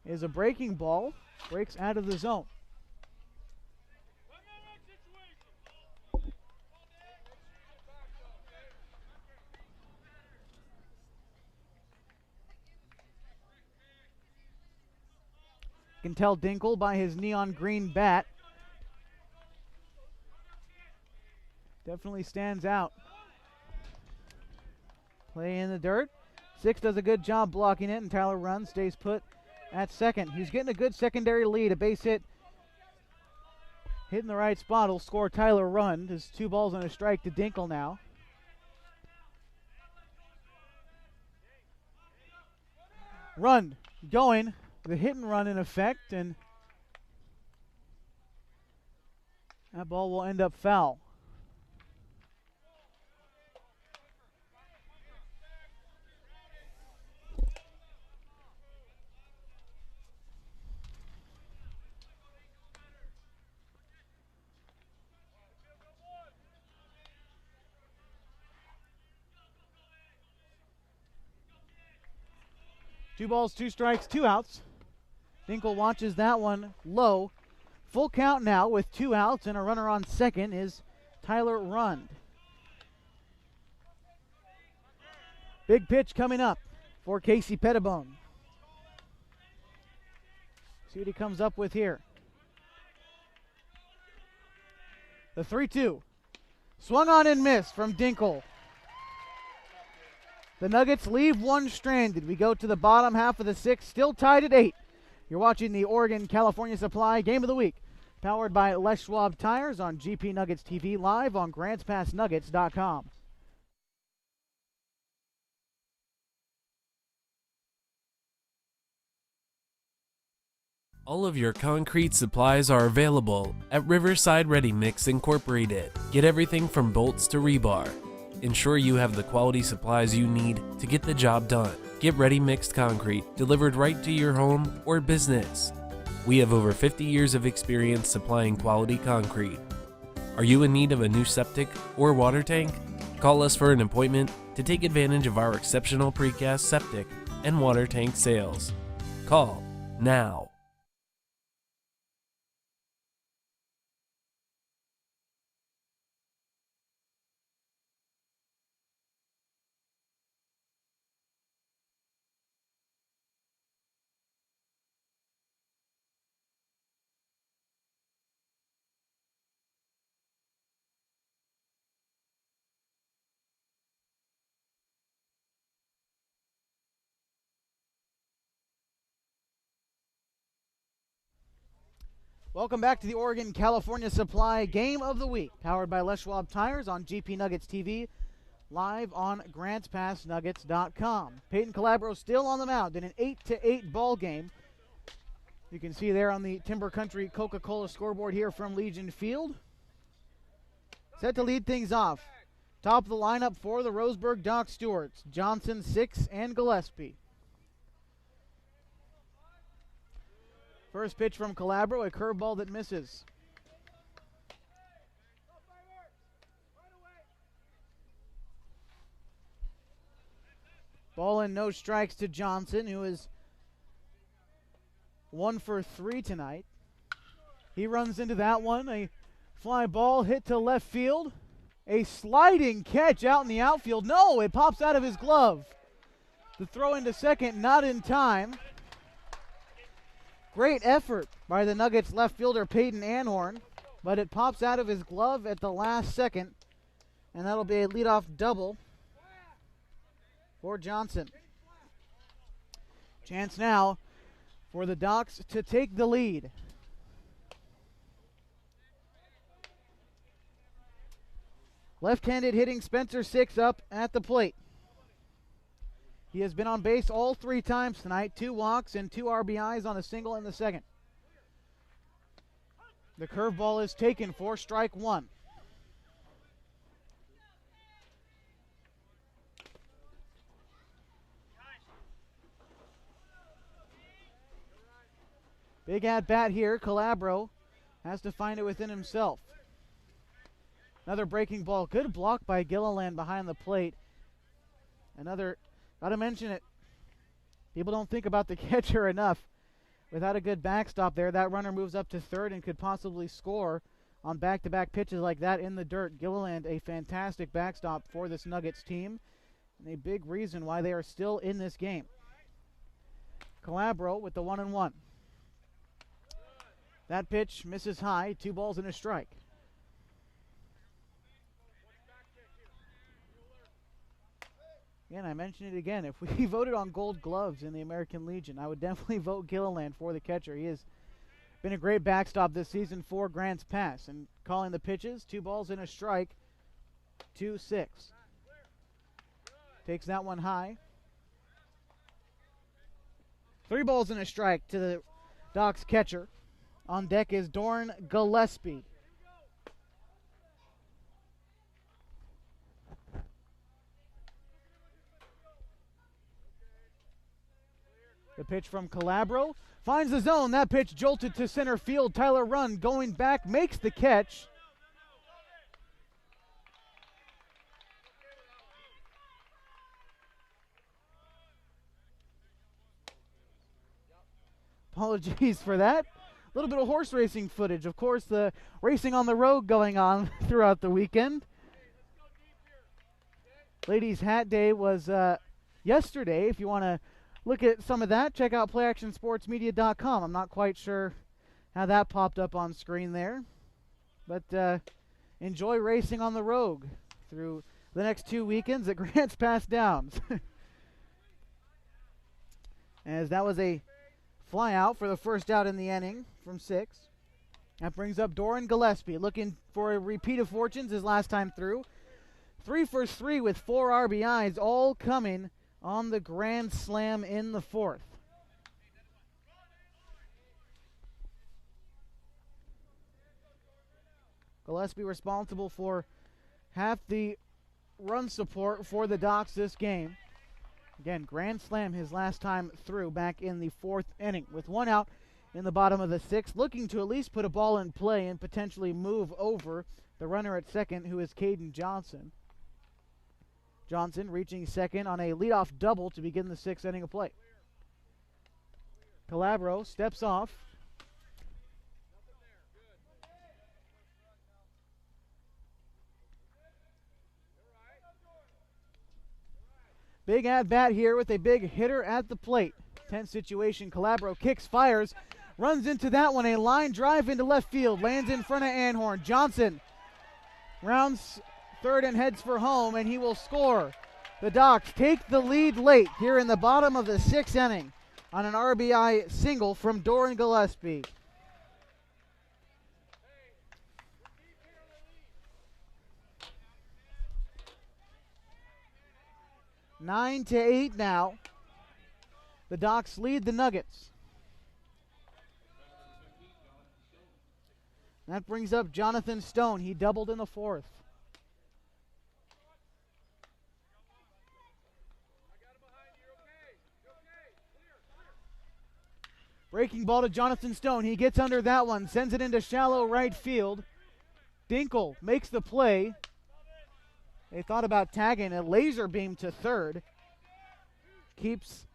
is a breaking ball, breaks out of the zone. You can tell Dinkle by his neon green bat. Definitely stands out. Play in the dirt. Six does a good job blocking it, and Tyler Rund stays put at second. He's getting a good secondary lead. A base hit hitting the right spot will score Tyler Rund. There's 2 balls and a strike to Dinkle now. Rund going. The hit and run in effect, and that ball will end up foul. Two balls, 2 strikes, 2 outs. Dinkle watches that one low. Full count now with 2 outs and a runner on second is Tyler Rund. Big pitch coming up for Casey Pettibone. See what he comes up with here. The 3-2. Swung on and missed from Dinkle. The Nuggets leave one stranded. We go to the bottom half of the 6th, still tied at 8. You're watching the Oregon-California Supply Game of the Week, powered by Les Schwab Tires on GP Nuggets TV, live on GrantsPassNuggets.com. All of your concrete supplies are available at Riverside Ready Mix Incorporated. Get everything from bolts to rebar. Ensure you have the quality supplies you need to get the job done. Get ready mixed concrete delivered right to your home or business. We have over 50 years of experience supplying quality concrete. Are you in need of a new septic or water tank? Call us for an appointment to take advantage of our exceptional precast septic and water tank sales. Call now. Welcome back to the Oregon California Supply Game of the Week, powered by Les Schwab Tires on GP Nuggets TV, live on GrantsPassNuggets.com. Peyton Calabro still on the mound in an 8-8 ball game. You can see there on the Timber Country Coca-Cola scoreboard here from Legion Field. Set to lead things off. Top of the lineup for the Roseburg Dock Stewarts, Johnson, Six, and Gillespie. First pitch from Calabro, a curveball that misses. Ball and no strikes to Johnson, who is 1 for 3 tonight. He runs into that one. A fly ball hit to left field. A sliding catch out in the outfield. No, it pops out of his glove. The throw into second, not in time. Great effort by the Nuggets left fielder Peyton Anhorn, but it pops out of his glove at the last second, and that'll be a leadoff double for Johnson. Chance now for the Docs to take the lead. Left-handed hitting Spencer Six up at the plate. He has been on base all 3 times tonight, 2 walks and 2 RBIs on a single in the second. The curveball is taken for strike 1. Big at bat here. Calabro has to find it within himself. Another breaking ball. Good block by Gilliland behind the plate. Another, gotta mention it, people don't think about the catcher enough. Without a good backstop there, that runner moves up to third and could possibly score on back-to-back pitches like that in the dirt. Gilliland, a fantastic backstop for this Nuggets team, and a big reason why they are still in this game. Calabro with the 1-1. That pitch misses high, 2 balls and a strike. Again, I mentioned it again. If we voted on gold gloves in the American Legion, I would definitely vote Gilliland for the catcher. He has been a great backstop this season for Grants Pass. And calling the pitches, 2 balls and a strike, 2-6. Takes that one high. 3 balls and a strike to the Docs catcher. On deck is Dorn Gillespie. The pitch from Calabro finds the zone. That pitch jolted to center field. Tyler Runn going back, makes the catch. Apologies for that. A little bit of horse racing footage. Of course, the racing on the road going on throughout the weekend. Ladies' Hat Day was yesterday. If you want to look at some of that, check out playactionsportsmedia.com. I'm not quite sure how that popped up on screen there. But enjoy racing on the road through the next 2 weekends at Grants Pass Downs. As that was a fly out for the first out in the inning from Six. That brings up Doran Gillespie, looking for a repeat of fortunes his last time through. 3 for 3 with 4 RBIs, all coming on the grand slam in the 4th. Gillespie responsible for half the run support for the Docs this game. Again, grand slam his last time through back in the 4th inning. With 1 out in the bottom of the 6th, looking to at least put a ball in play and potentially move over the runner at second, who is Caden Johnson. Johnson reaching second on a leadoff double to begin the 6th inning of play. Calabro steps off. Big at-bat here with a big hitter at the plate. Tense situation. Calabro kicks, fires, runs into that one. A line drive into left field. Lands in front of Anhorn. Johnson rounds third and heads for home, and he will score. The Docs take the lead late here in the bottom of the 6th inning on an RBI single from Doran Gillespie. 9-8 now. The Docs lead the Nuggets. That brings up Jonathan Stone. He doubled in the fourth. Breaking ball to Jonathan Stone. He gets under that one, sends it into shallow right field. Dinkle makes the play. They thought about tagging a laser beam to third. Keeps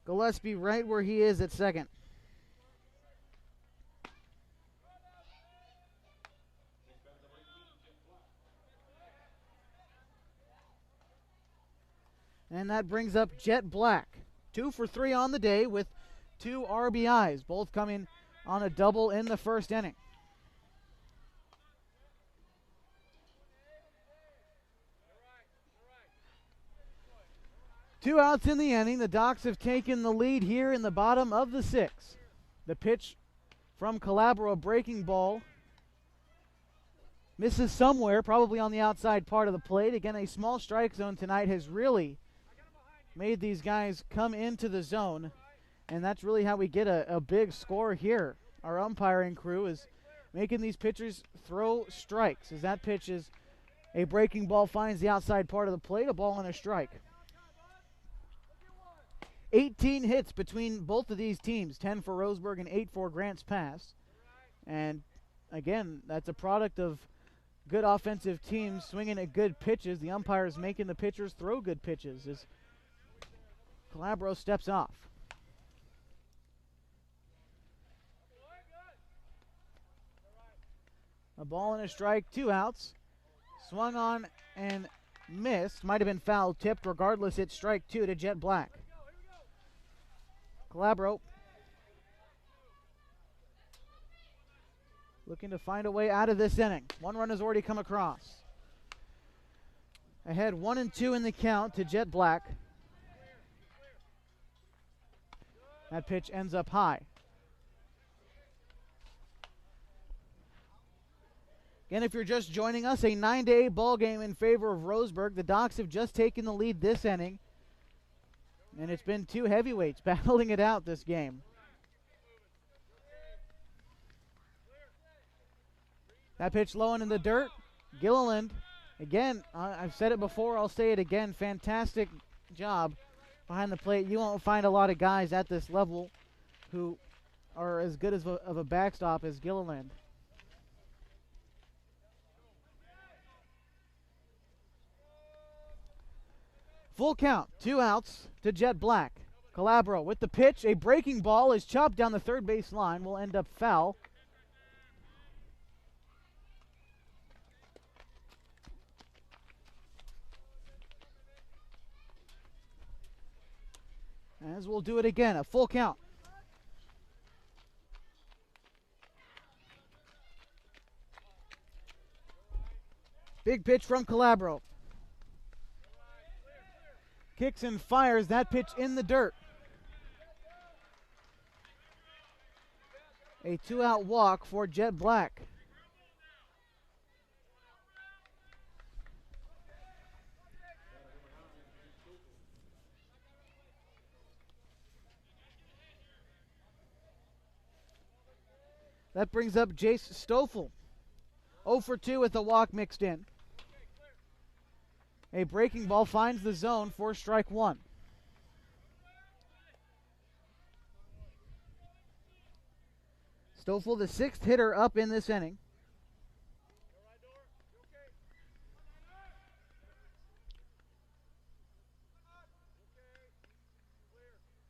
Gillespie right where he is at second. And that brings up Jet Black. 2 for 3 on the day with 2 RBIs, both coming on a double in the first inning. Two outs in the inning. The Docs have taken the lead here in the bottom of the 6th. The pitch from Calabro, a breaking ball. Misses somewhere, probably on the outside part of the plate. Again, a small strike zone tonight has really made these guys come into the zone, and that's really how we get a big score here. Our umpiring crew is making these pitchers throw strikes, as that pitch is a breaking ball, finds the outside part of the plate, a ball and a strike. 18 hits between both of these teams, 10 for Roseburg and 8 for Grants Pass. And again, that's a product of good offensive teams swinging at good pitches. The umpires making the pitchers throw good pitches as Calabro steps off. A ball and a strike, 2 outs. Swung on and missed. Might have been foul tipped. Regardless, it's strike 2 to Jet Black. Calabro looking to find a way out of this inning. 1 run has already come across. Ahead 1-2 in the count to Jet Black. That pitch ends up high. Again, if you're just joining us, a 9-8 ball game in favor of Roseburg. The Docs have just taken the lead this inning, and it's been 2 heavyweights battling it out this game. That pitch low and in the dirt. Gilliland, again, I've said it before, I'll say it again, fantastic job behind the plate. You won't find a lot of guys at this level who are as good of a backstop as Gilliland. Full count, 2 outs to Jet Black. Calabro with the pitch. A breaking ball is chopped down the third base line. Will end up foul. As we'll do it again, a full count. Big pitch from Calabro. Kicks and fires that pitch in the dirt. A 2-out walk for Jet Black. That brings up Jace Stoffel. 0 for 2 with a walk mixed in. A breaking ball finds the zone for strike 1. Stoffel, the 6th hitter up in this inning.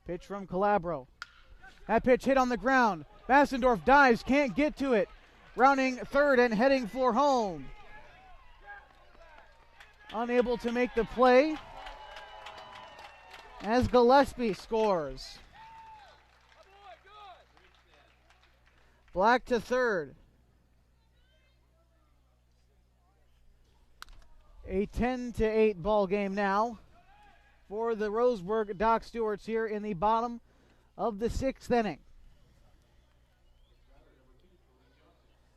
Pitch from Calabro. That pitch hit on the ground. Bassendorf dives, can't get to it. Rounding third and heading for home. Unable to make the play as Gillespie scores. Black to third. A 10-8 ball game now for the Roseburg Doc Stewarts here in the bottom of the 6th inning.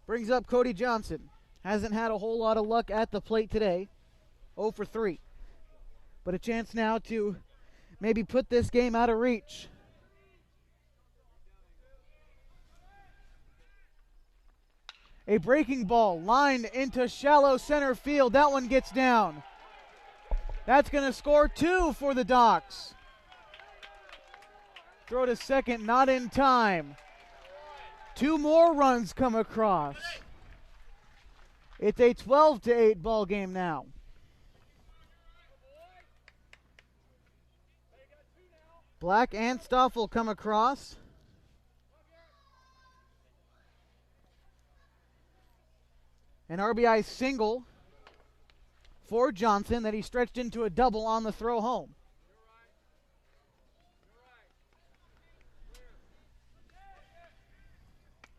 Brings up Cody Johnson. Hasn't had a whole lot of luck at the plate today. 0 for 3. but a chance now to maybe put this game out of reach. A breaking ball lined into shallow center field. That one gets down. That's going to score 2 for the Docs. Throw to second, not in time. 2 more runs come across. It's a 12-8 ball game now. Black and Stoffel come across. An RBI single for Johnson that he stretched into a double on the throw home.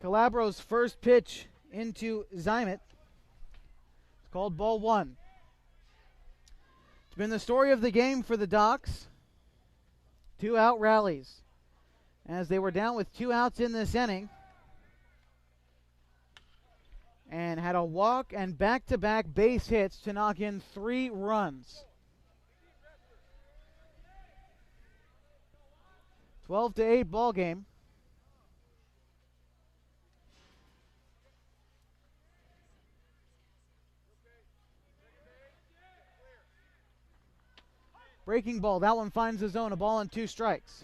Calabro's first pitch into Zymet. It's called ball 1. It's been the story of the game for the Docs. 2-out rallies. As they were down with 2 outs in this inning, and had a walk and back-to-back base hits to knock in 3 runs. 12-8 ball game. Breaking ball, that one finds the zone, a ball and 2 strikes.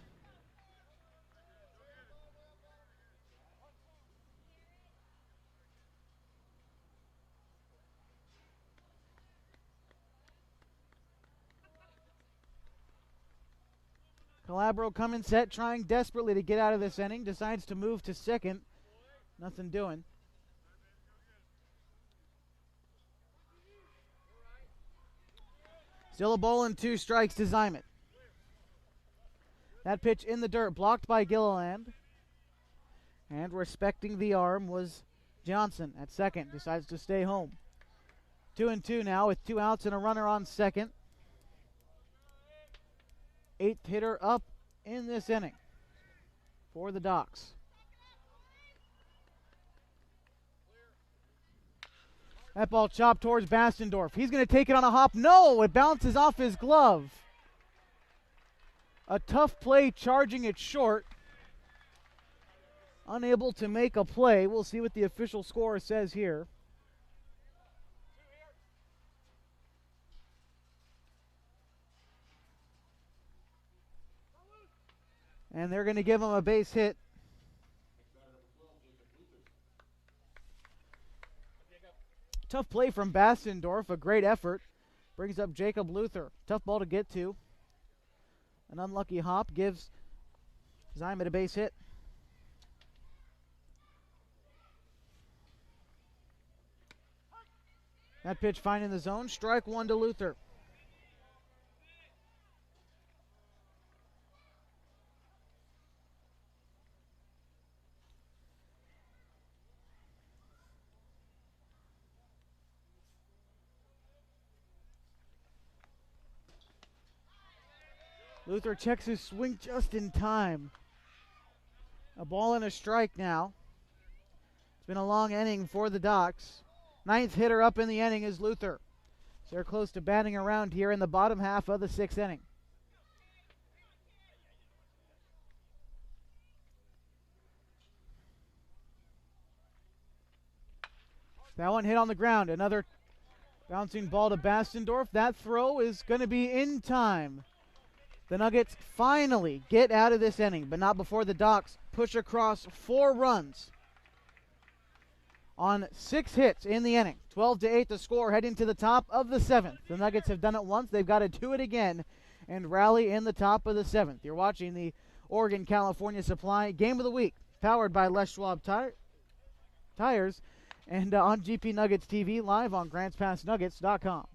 Calabro coming set, trying desperately to get out of this inning. Decides to move to second. Nothing doing. Still a ball and 2 strikes to Zymet. That pitch in the dirt, blocked by Gilliland. And respecting the arm was Johnson at second. Decides to stay home. 2-2 now with 2 outs and a runner on second. 8th hitter up in this inning for the Docs. That ball chopped towards Bastendorf. He's going to take it on a hop. No, it bounces off his glove. A tough play charging it short. Unable to make a play. We'll see what the official score says here. And they're going to give him a base hit. Tough play from Bastendorf, a great effort. Brings up Jacob Luther. Tough ball to get to. An unlucky hop gives Zymet a base hit. That pitch finding the zone. Strike 1 to Luther. Luther checks his swing just in time. A ball and a strike now. It's been a long inning for the Docs. 9th hitter up in the inning is Luther. So they're close to batting around here in the bottom half of the 6th inning. That one hit on the ground. Another bouncing ball to Bastendorf. That throw is going to be in time. The Nuggets finally get out of this inning, but not before the Docs push across 4 runs on 6 hits in the inning. 12-8 the score heading to the top of the 7th. The Nuggets have done it once. They've got to do it again and rally in the top of the 7th. You're watching the Oregon California Supply Game of the Week, powered by Les Schwab Tires, and on GP Nuggets TV, live on GrantsPassNuggets.com.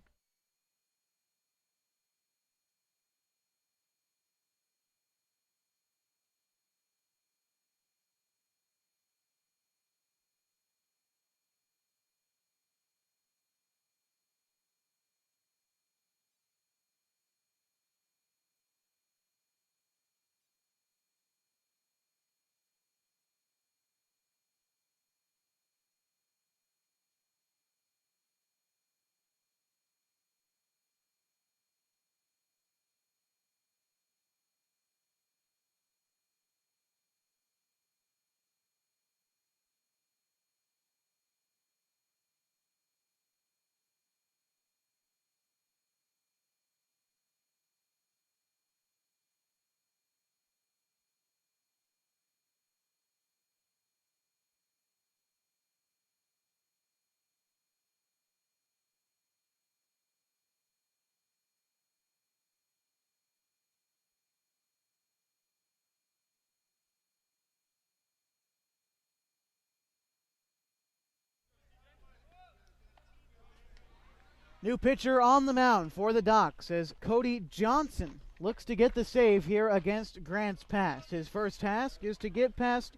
New pitcher on the mound for the Docs as Caden Johnson looks to get the save here against Grants Pass. His first task is to get past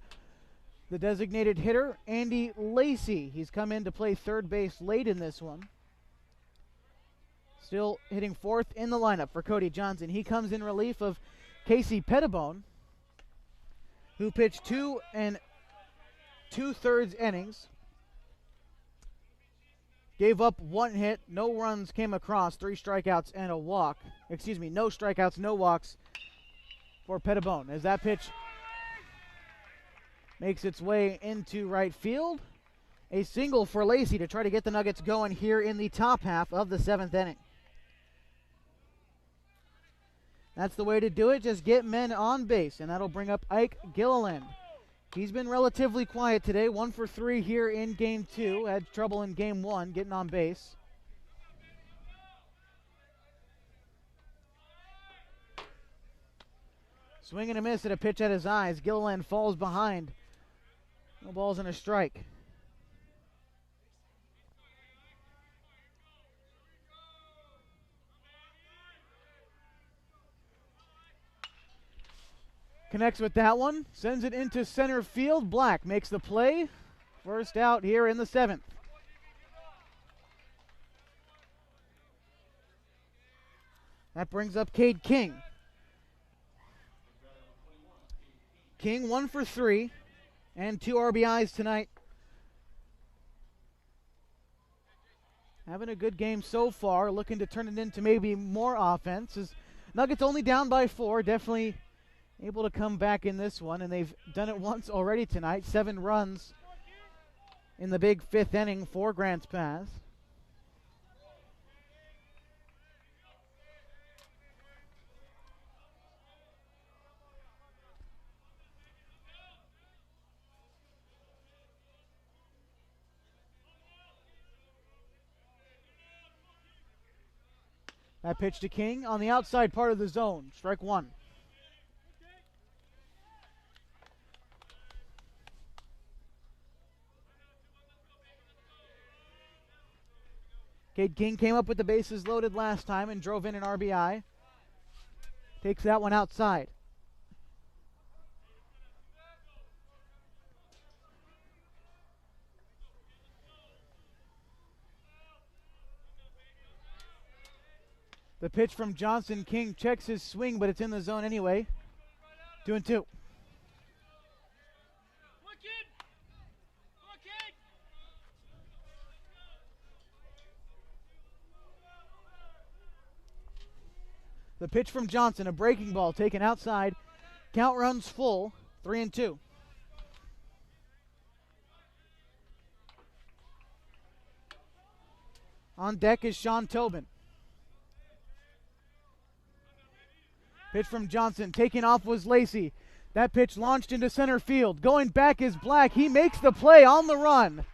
the designated hitter, Andy Lacey. He's come in to play third base late in this one. Still hitting fourth in the lineup for Caden Johnson. He comes in relief of Casey Pettibone, who pitched 2 2/3 innings. Gave up 1 hit, no runs came across, 3 strikeouts and a walk. No strikeouts, no walks for Pettibone. As that pitch makes its way into right field. A single for Lacey to try to get the Nuggets going here in the top half of the 7th inning. That's the way to do it, just get men on base, and that'll bring up Ike Gilliland. He's been relatively quiet today, 1 for 3 here in Game 2. Had trouble in Game 1 getting on base. Swing and a miss at a pitch at his eyes. Gilliland falls behind. No balls and a strike. Connects with that one, sends it into center field. Black makes the play. First out here in the 7th. That brings up Cade King. King 1 for 3 and 2 RBIs tonight. Having a good game so far, looking to turn it into maybe more offense. As Nuggets only down by 4, definitely able to come back in this one, and they've done it once already tonight. 7 runs in the big 5th inning for Grants Pass. That pitch to King on the outside part of the zone. Strike 1. Cade King came up with the bases loaded last time and drove in an RBI. Takes that one outside. The pitch from Johnson. King checks his swing, but it's in the zone anyway. 2-2. The pitch from Johnson, a breaking ball taken outside. Count runs full, 3-2. On deck is Sean Tobin. Pitch from Johnson, taking off was Lacey. That pitch launched into center field. Going back is Black. He makes the play on the run.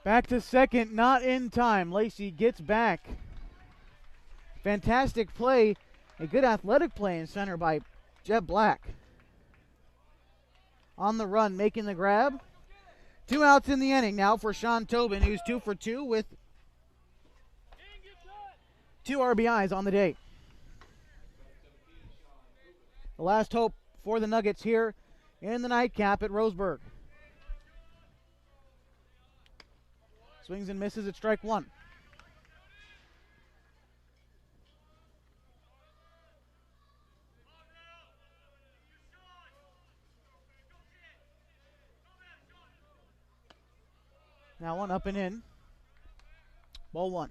Back to second, not in time. Lacey gets back. Fantastic play. A good athletic play in center by Jeb Black. On the run, making the grab. 2 outs in the inning now for Sean Tobin, who's 2 for 2 with 2 RBIs on the day. The last hope for the Nuggets here in the nightcap at Roseburg. Swings and misses at strike 1. Now 1 up and in. Ball 1.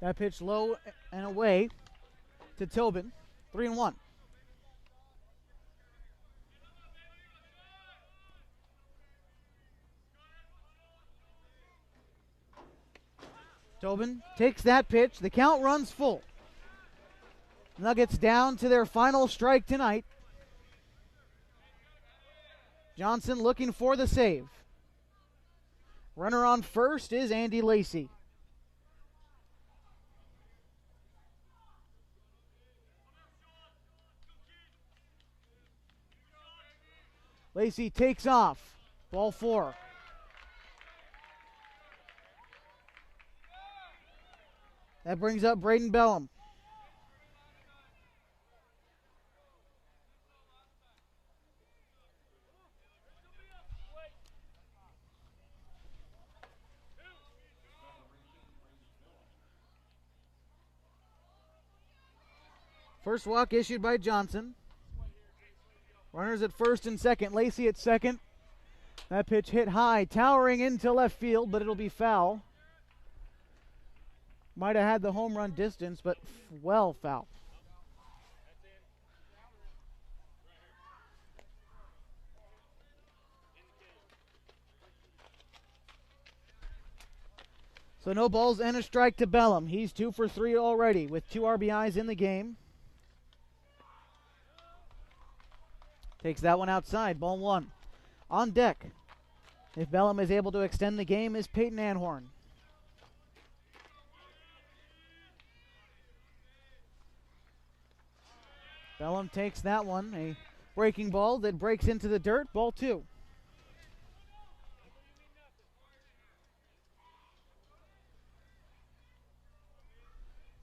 That pitch low and away to Tobin. 3-1. Tobin takes that pitch. The count runs full. Nuggets down to their final strike tonight. Johnson looking for the save. Runner on first is Andy Lacey. Lacey takes off. Ball 4. That brings up Braden Bellum. First walk issued by Johnson. Runners at first and second. Lacey at second. That pitch hit high, towering into left field, but it'll be foul. Might have had the home run distance, but well foul. So no balls and a strike to Bellum. He's 2 for 3 already with 2 RBIs in the game. Takes that one outside, ball 1. On deck, if Bellum is able to extend the game, is Peyton Anhorn. Bellum takes that one, a breaking ball that breaks into the dirt, ball 2.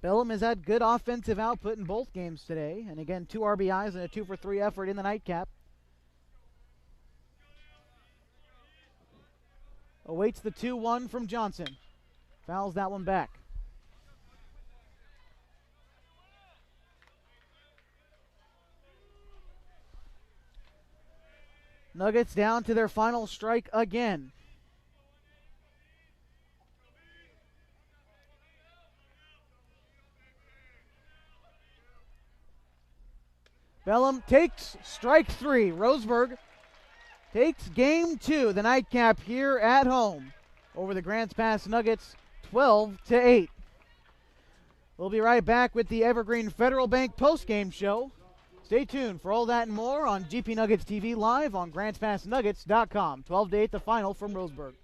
Bellum has had good offensive output in both games today, and again, 2 RBIs and a 2 for 3 effort in the nightcap. Awaits the 2-1 from Johnson. Fouls that one back. Nuggets down to their final strike again. Bellum takes strike 3. Roseburg takes game 2, the nightcap here at home over the Grants Pass Nuggets, 12-8. We'll be right back with the Evergreen Federal Bank postgame show. Stay tuned for all that and more on GP Nuggets TV live on GrantsPassNuggets.com. 12-8 the final from Roseburg.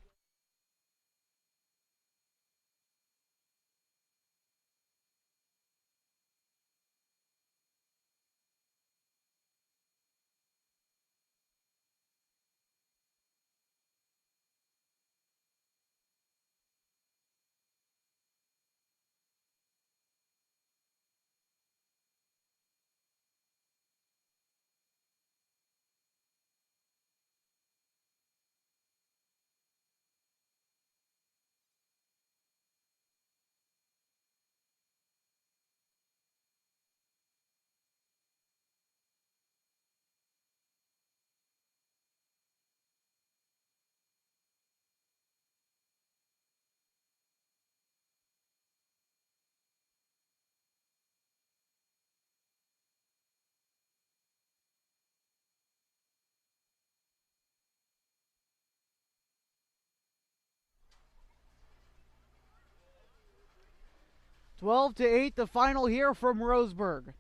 Twelve to 8 the final here from Roseburg.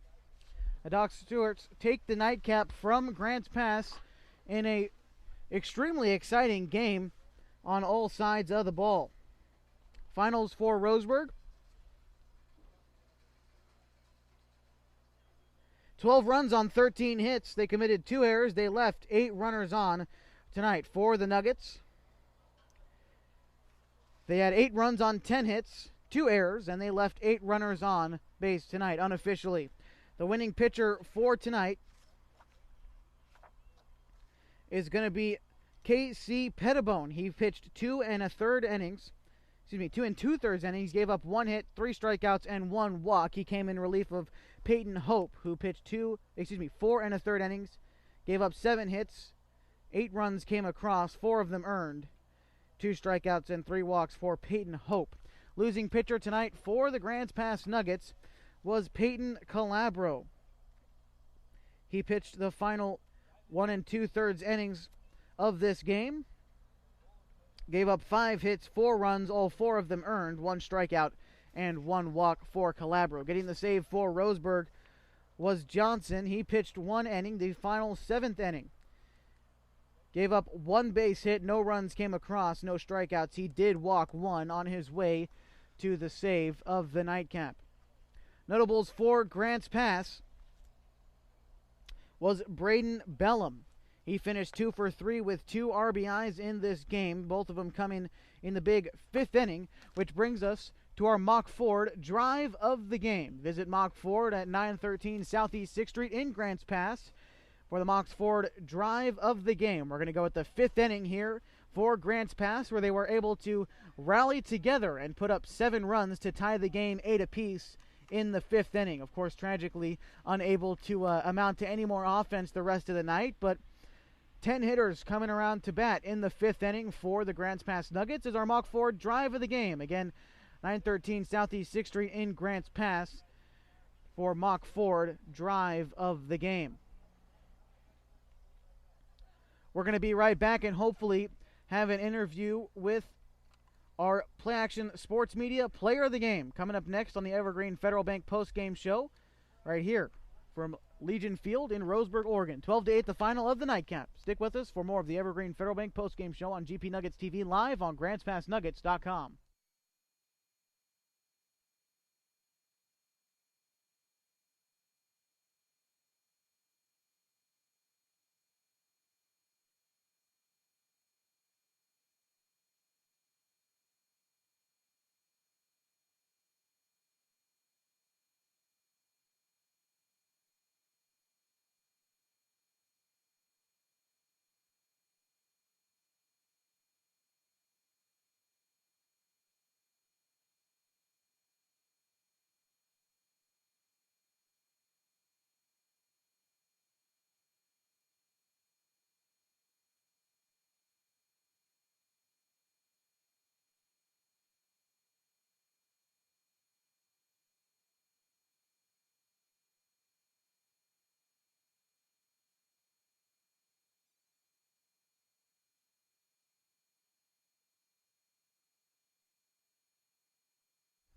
The Doc Stewarts take the nightcap from Grants Pass in a extremely exciting game on all sides of the ball. Finals for Roseburg. 12 runs on 13 hits. They committed 2 errors. They left 8 runners on tonight for the Nuggets. They had 8 runs on 10 hits, 2 errors, and they left 8 runners on base tonight, unofficially. The winning pitcher for tonight is going to be K.C. Pettibone. He pitched 2 2/3 innings. 2 2/3 innings. Gave up 1 hit, 3 strikeouts, and 1 walk. He came in relief of Peyton Hope, who pitched 4 1/3 innings. Gave up 7 hits. 8 runs came across, 4 of them earned. 2 strikeouts and 3 walks for Peyton Hope. Losing pitcher tonight for the Grants Pass Nuggets was Peyton Calabro. He pitched the final 1 2/3 innings of this game. Gave up 5 hits, 4 runs, all 4 of them earned, 1 strikeout and 1 walk for Calabro. Getting the save for Roseburg was Johnson. He pitched 1 inning, the final 7th inning. Gave up 1 base hit, no runs came across, no strikeouts. He did walk 1 on his way to the save of the nightcap. Notables for Grants Pass was Braden Bellum. He finished 2 for 3 with 2 RBIs in this game, both of them coming in the big 5th inning, which brings us to our Mock Ford drive of the game. Visit Mock Ford at 913 Southeast 6th Street in Grants Pass for the Mock Ford drive of the game. We're going to go with the 5th inning here for Grants Pass, where they were able to rally together and put up 7 runs to tie the game 8 apiece in the 5th inning. Of course, tragically unable to amount to any more offense the rest of the night, but 10 hitters coming around to bat in the 5th inning for the Grants Pass Nuggets is our Mock Ford drive of the game. Again, 913 Southeast 6th Street in Grants Pass for Mock Ford drive of the game. We're going to be right back and hopefully have an interview with our Play Action Sports Media Player of the Game coming up next on the Evergreen Federal Bank post-game show right here from Legion Field in Roseburg, Oregon. 12 to 8, the final of the nightcap. Stick with us for more of the Evergreen Federal Bank post-game show on GP Nuggets TV live on GrantsPassNuggets.com.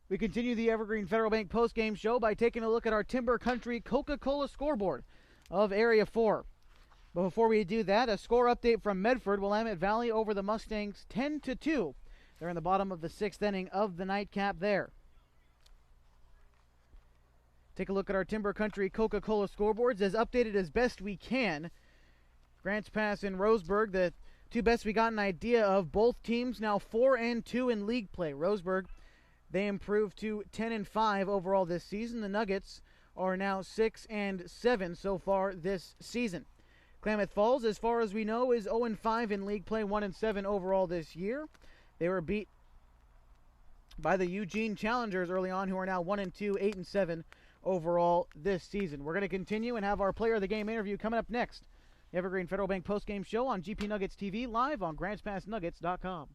We continue the Evergreen Federal Bank postgame show by taking a look at our Timber Country Coca-Cola scoreboard of Area 4. But before we do that, a score update from Medford. Willamette Valley over the Mustangs 10-2. They're in the bottom of the 6th inning of the nightcap there. Take a look at our Timber Country Coca-Cola scoreboards as updated as best we can. Grants Pass and Roseburg, the two best we got an idea of. Both teams now 4-2 in league play. Roseburg, they improved to 10-5 overall this season. The Nuggets are now 6-7 so far this season. Klamath Falls, as far as we know, is 0-5 in league play, 1-7 overall this year. They were beat by the Eugene Challengers early on, who are now 1-2, 8-7 overall this season. We're going to continue and have our Player of the Game interview coming up next. The Evergreen Federal Bank postgame show on GP Nuggets TV live on GrantsPassNuggets.com.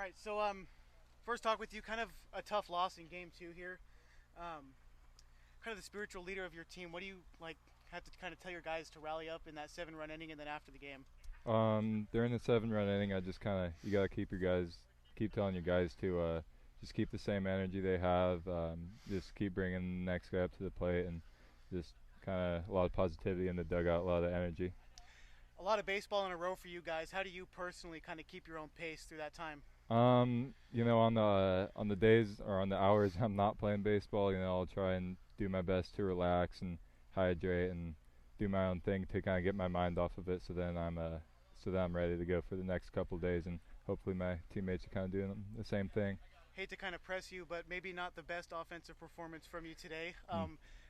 right, so first talk with you, kind of a tough loss in game 2 here. Kind of the spiritual leader of your team. What do you have to kind of tell your guys to rally up in that 7-run inning and then after the game? During the 7-run inning, I just you got to keep telling your guys to just keep the same energy they have, just keep bringing the next guy up to the plate, and just kind of a lot of positivity in the dugout, a lot of energy. A lot of baseball in a row for you guys. How do you personally kind of keep your own pace through that time? On the days or on the hours I'm not playing baseball, I'll try and do my best to relax and hydrate and do my own thing to kind of get my mind off of it, so then I'm ready to go for the next couple of days, and hopefully my teammates are kind of doing the same thing. Hate to kind of press you, but maybe not the best offensive performance from you today.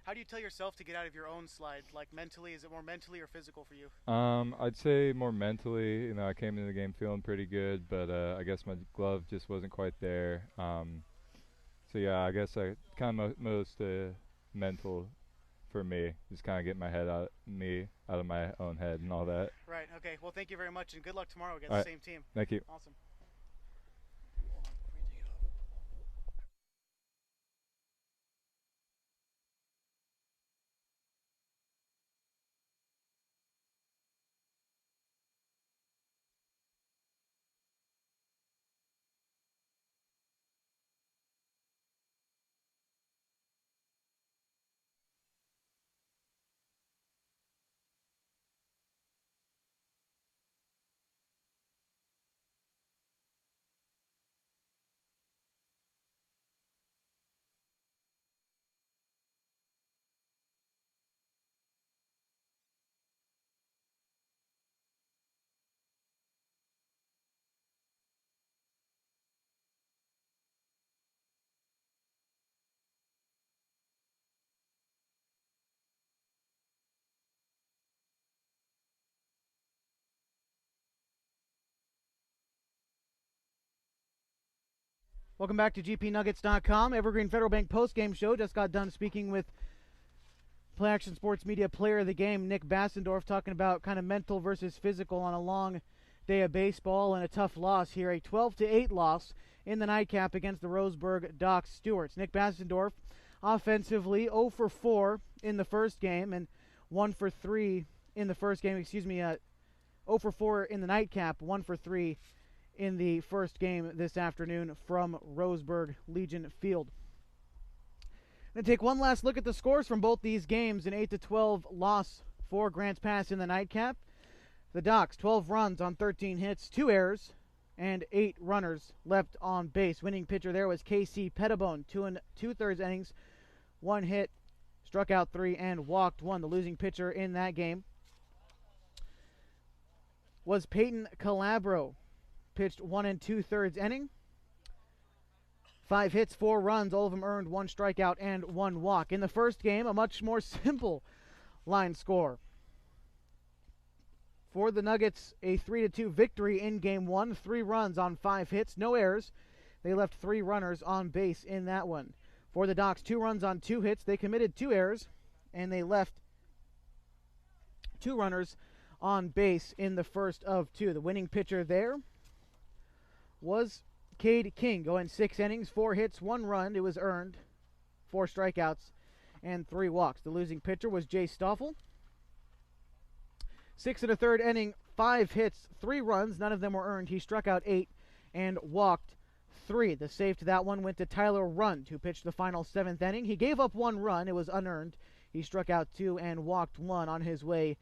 How do you tell yourself to get out of your own slide? Like mentally, is it more mentally or physical for you? I'd say more mentally. I came into the game feeling pretty good, but I guess my glove just wasn't quite there. So yeah, I guess I kind of most mental for me, just kind of get my head out of my own head and all that. Right. Okay. Well, thank you very much, and good luck tomorrow against the same team. Thank you. Awesome. Welcome back to GPNuggets.com. Evergreen Federal Bank postgame show. Just got done speaking with Play Action Sports Media player of the game, Nick Bassendorf, talking about kind of mental versus physical on a long day of baseball and a tough loss here. A 12-8 loss in the nightcap against the Roseburg Dock Stewarts. Nick Bassendorf offensively 0 for 4 in the first game and 1 for 3 in the first game. 0 for 4 in the nightcap, 1 for 3 in the first game this afternoon from Roseburg Legion Field. Going to take one last look at the scores from both these games. An 8-12 loss for Grants Pass in the nightcap. The Docks, 12 runs on 13 hits, 2 errors, and 8 runners left on base. Winning pitcher there was KC Pettibone, 2 2/3 innings, 1 hit, struck out 3, and walked 1. The losing pitcher in that game was Peyton Calabro. Pitched 1 2/3 inning. 5 hits, 4 runs, all of them earned, 1 strikeout and 1 walk. In the first game, a much more simple line score. For the Nuggets, a 3-2 victory in game 1. 3 runs on 5 hits, no errors. They left 3 runners on base in that one. For the Docks, 2 runs on 2 hits. They committed 2 errors, and they left 2 runners on base in the first of 2. The winning pitcher there was Cade King, going 6 innings, 4 hits, 1 run. It was earned, 4 strikeouts, and 3 walks. The losing pitcher was Jay Stoffel. 6 1/3 inning, 5 hits, 3 runs. None of them were earned. He struck out 8 and walked 3. The save to that one went to Tyler Rund, who pitched the final 7th inning. He gave up 1 run. It was unearned. He struck out 2 and walked 1 on his way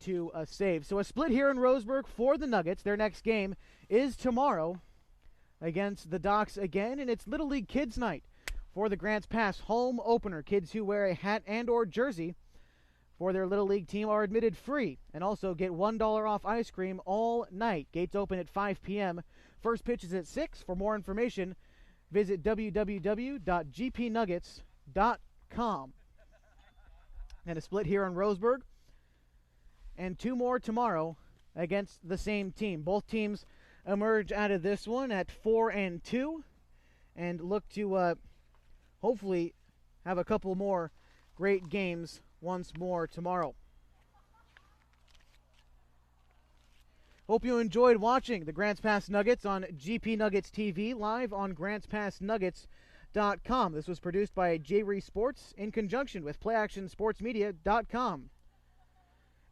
to a save. So a split here in Roseburg for the Nuggets. Their next game is tomorrow against the Docks again, and it's Little League Kids Night for the Grants Pass home opener. Kids who wear a hat and or jersey for their Little League team are admitted free and also get $1 off ice cream all night. Gates open at 5 p.m. First pitch is at 6. For more information, visit www.gpnuggets.com. And a split here in Roseburg, and 2 more tomorrow against the same team. Both teams emerge out of this one at 4-2 and look to hopefully have a couple more great games once more tomorrow. Hope you enjoyed watching the Grants Pass Nuggets on GP Nuggets TV, live on GrantsPassNuggets.com. This was produced by J-Ree Sports in conjunction with PlayActionSportsMedia.com.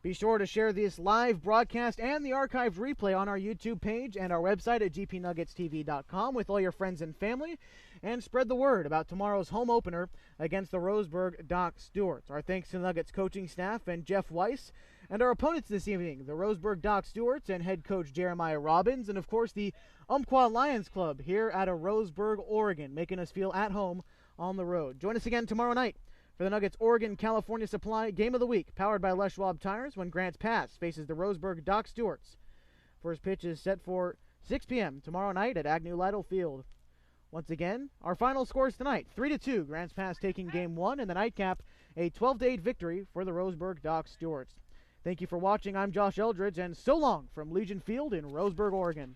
Be sure to share this live broadcast and the archived replay on our YouTube page and our website at gpnuggetstv.com with all your friends and family, and spread the word about tomorrow's home opener against the Roseburg Doc Stewarts. Our thanks to the Nuggets coaching staff and Jeff Weiss, and our opponents this evening, the Roseburg Doc Stewarts and head coach Jeremiah Robbins, and of course the Umpqua Lions Club here out of Roseburg, Oregon, making us feel at home on the road. Join us again tomorrow night for the Nuggets Oregon-California Supply Game of the Week, powered by Les Schwab Tires, when Grants Pass faces the Roseburg Doc Stewarts. First pitch is set for 6 p.m. tomorrow night at Agnew Lytle Field. Once again, our final scores tonight, 3-2, Grants Pass taking Game 1, and the nightcap, a 12-8 victory for the Roseburg Doc Stewarts. Thank you for watching. I'm Josh Eldridge, and so long from Legion Field in Roseburg, Oregon.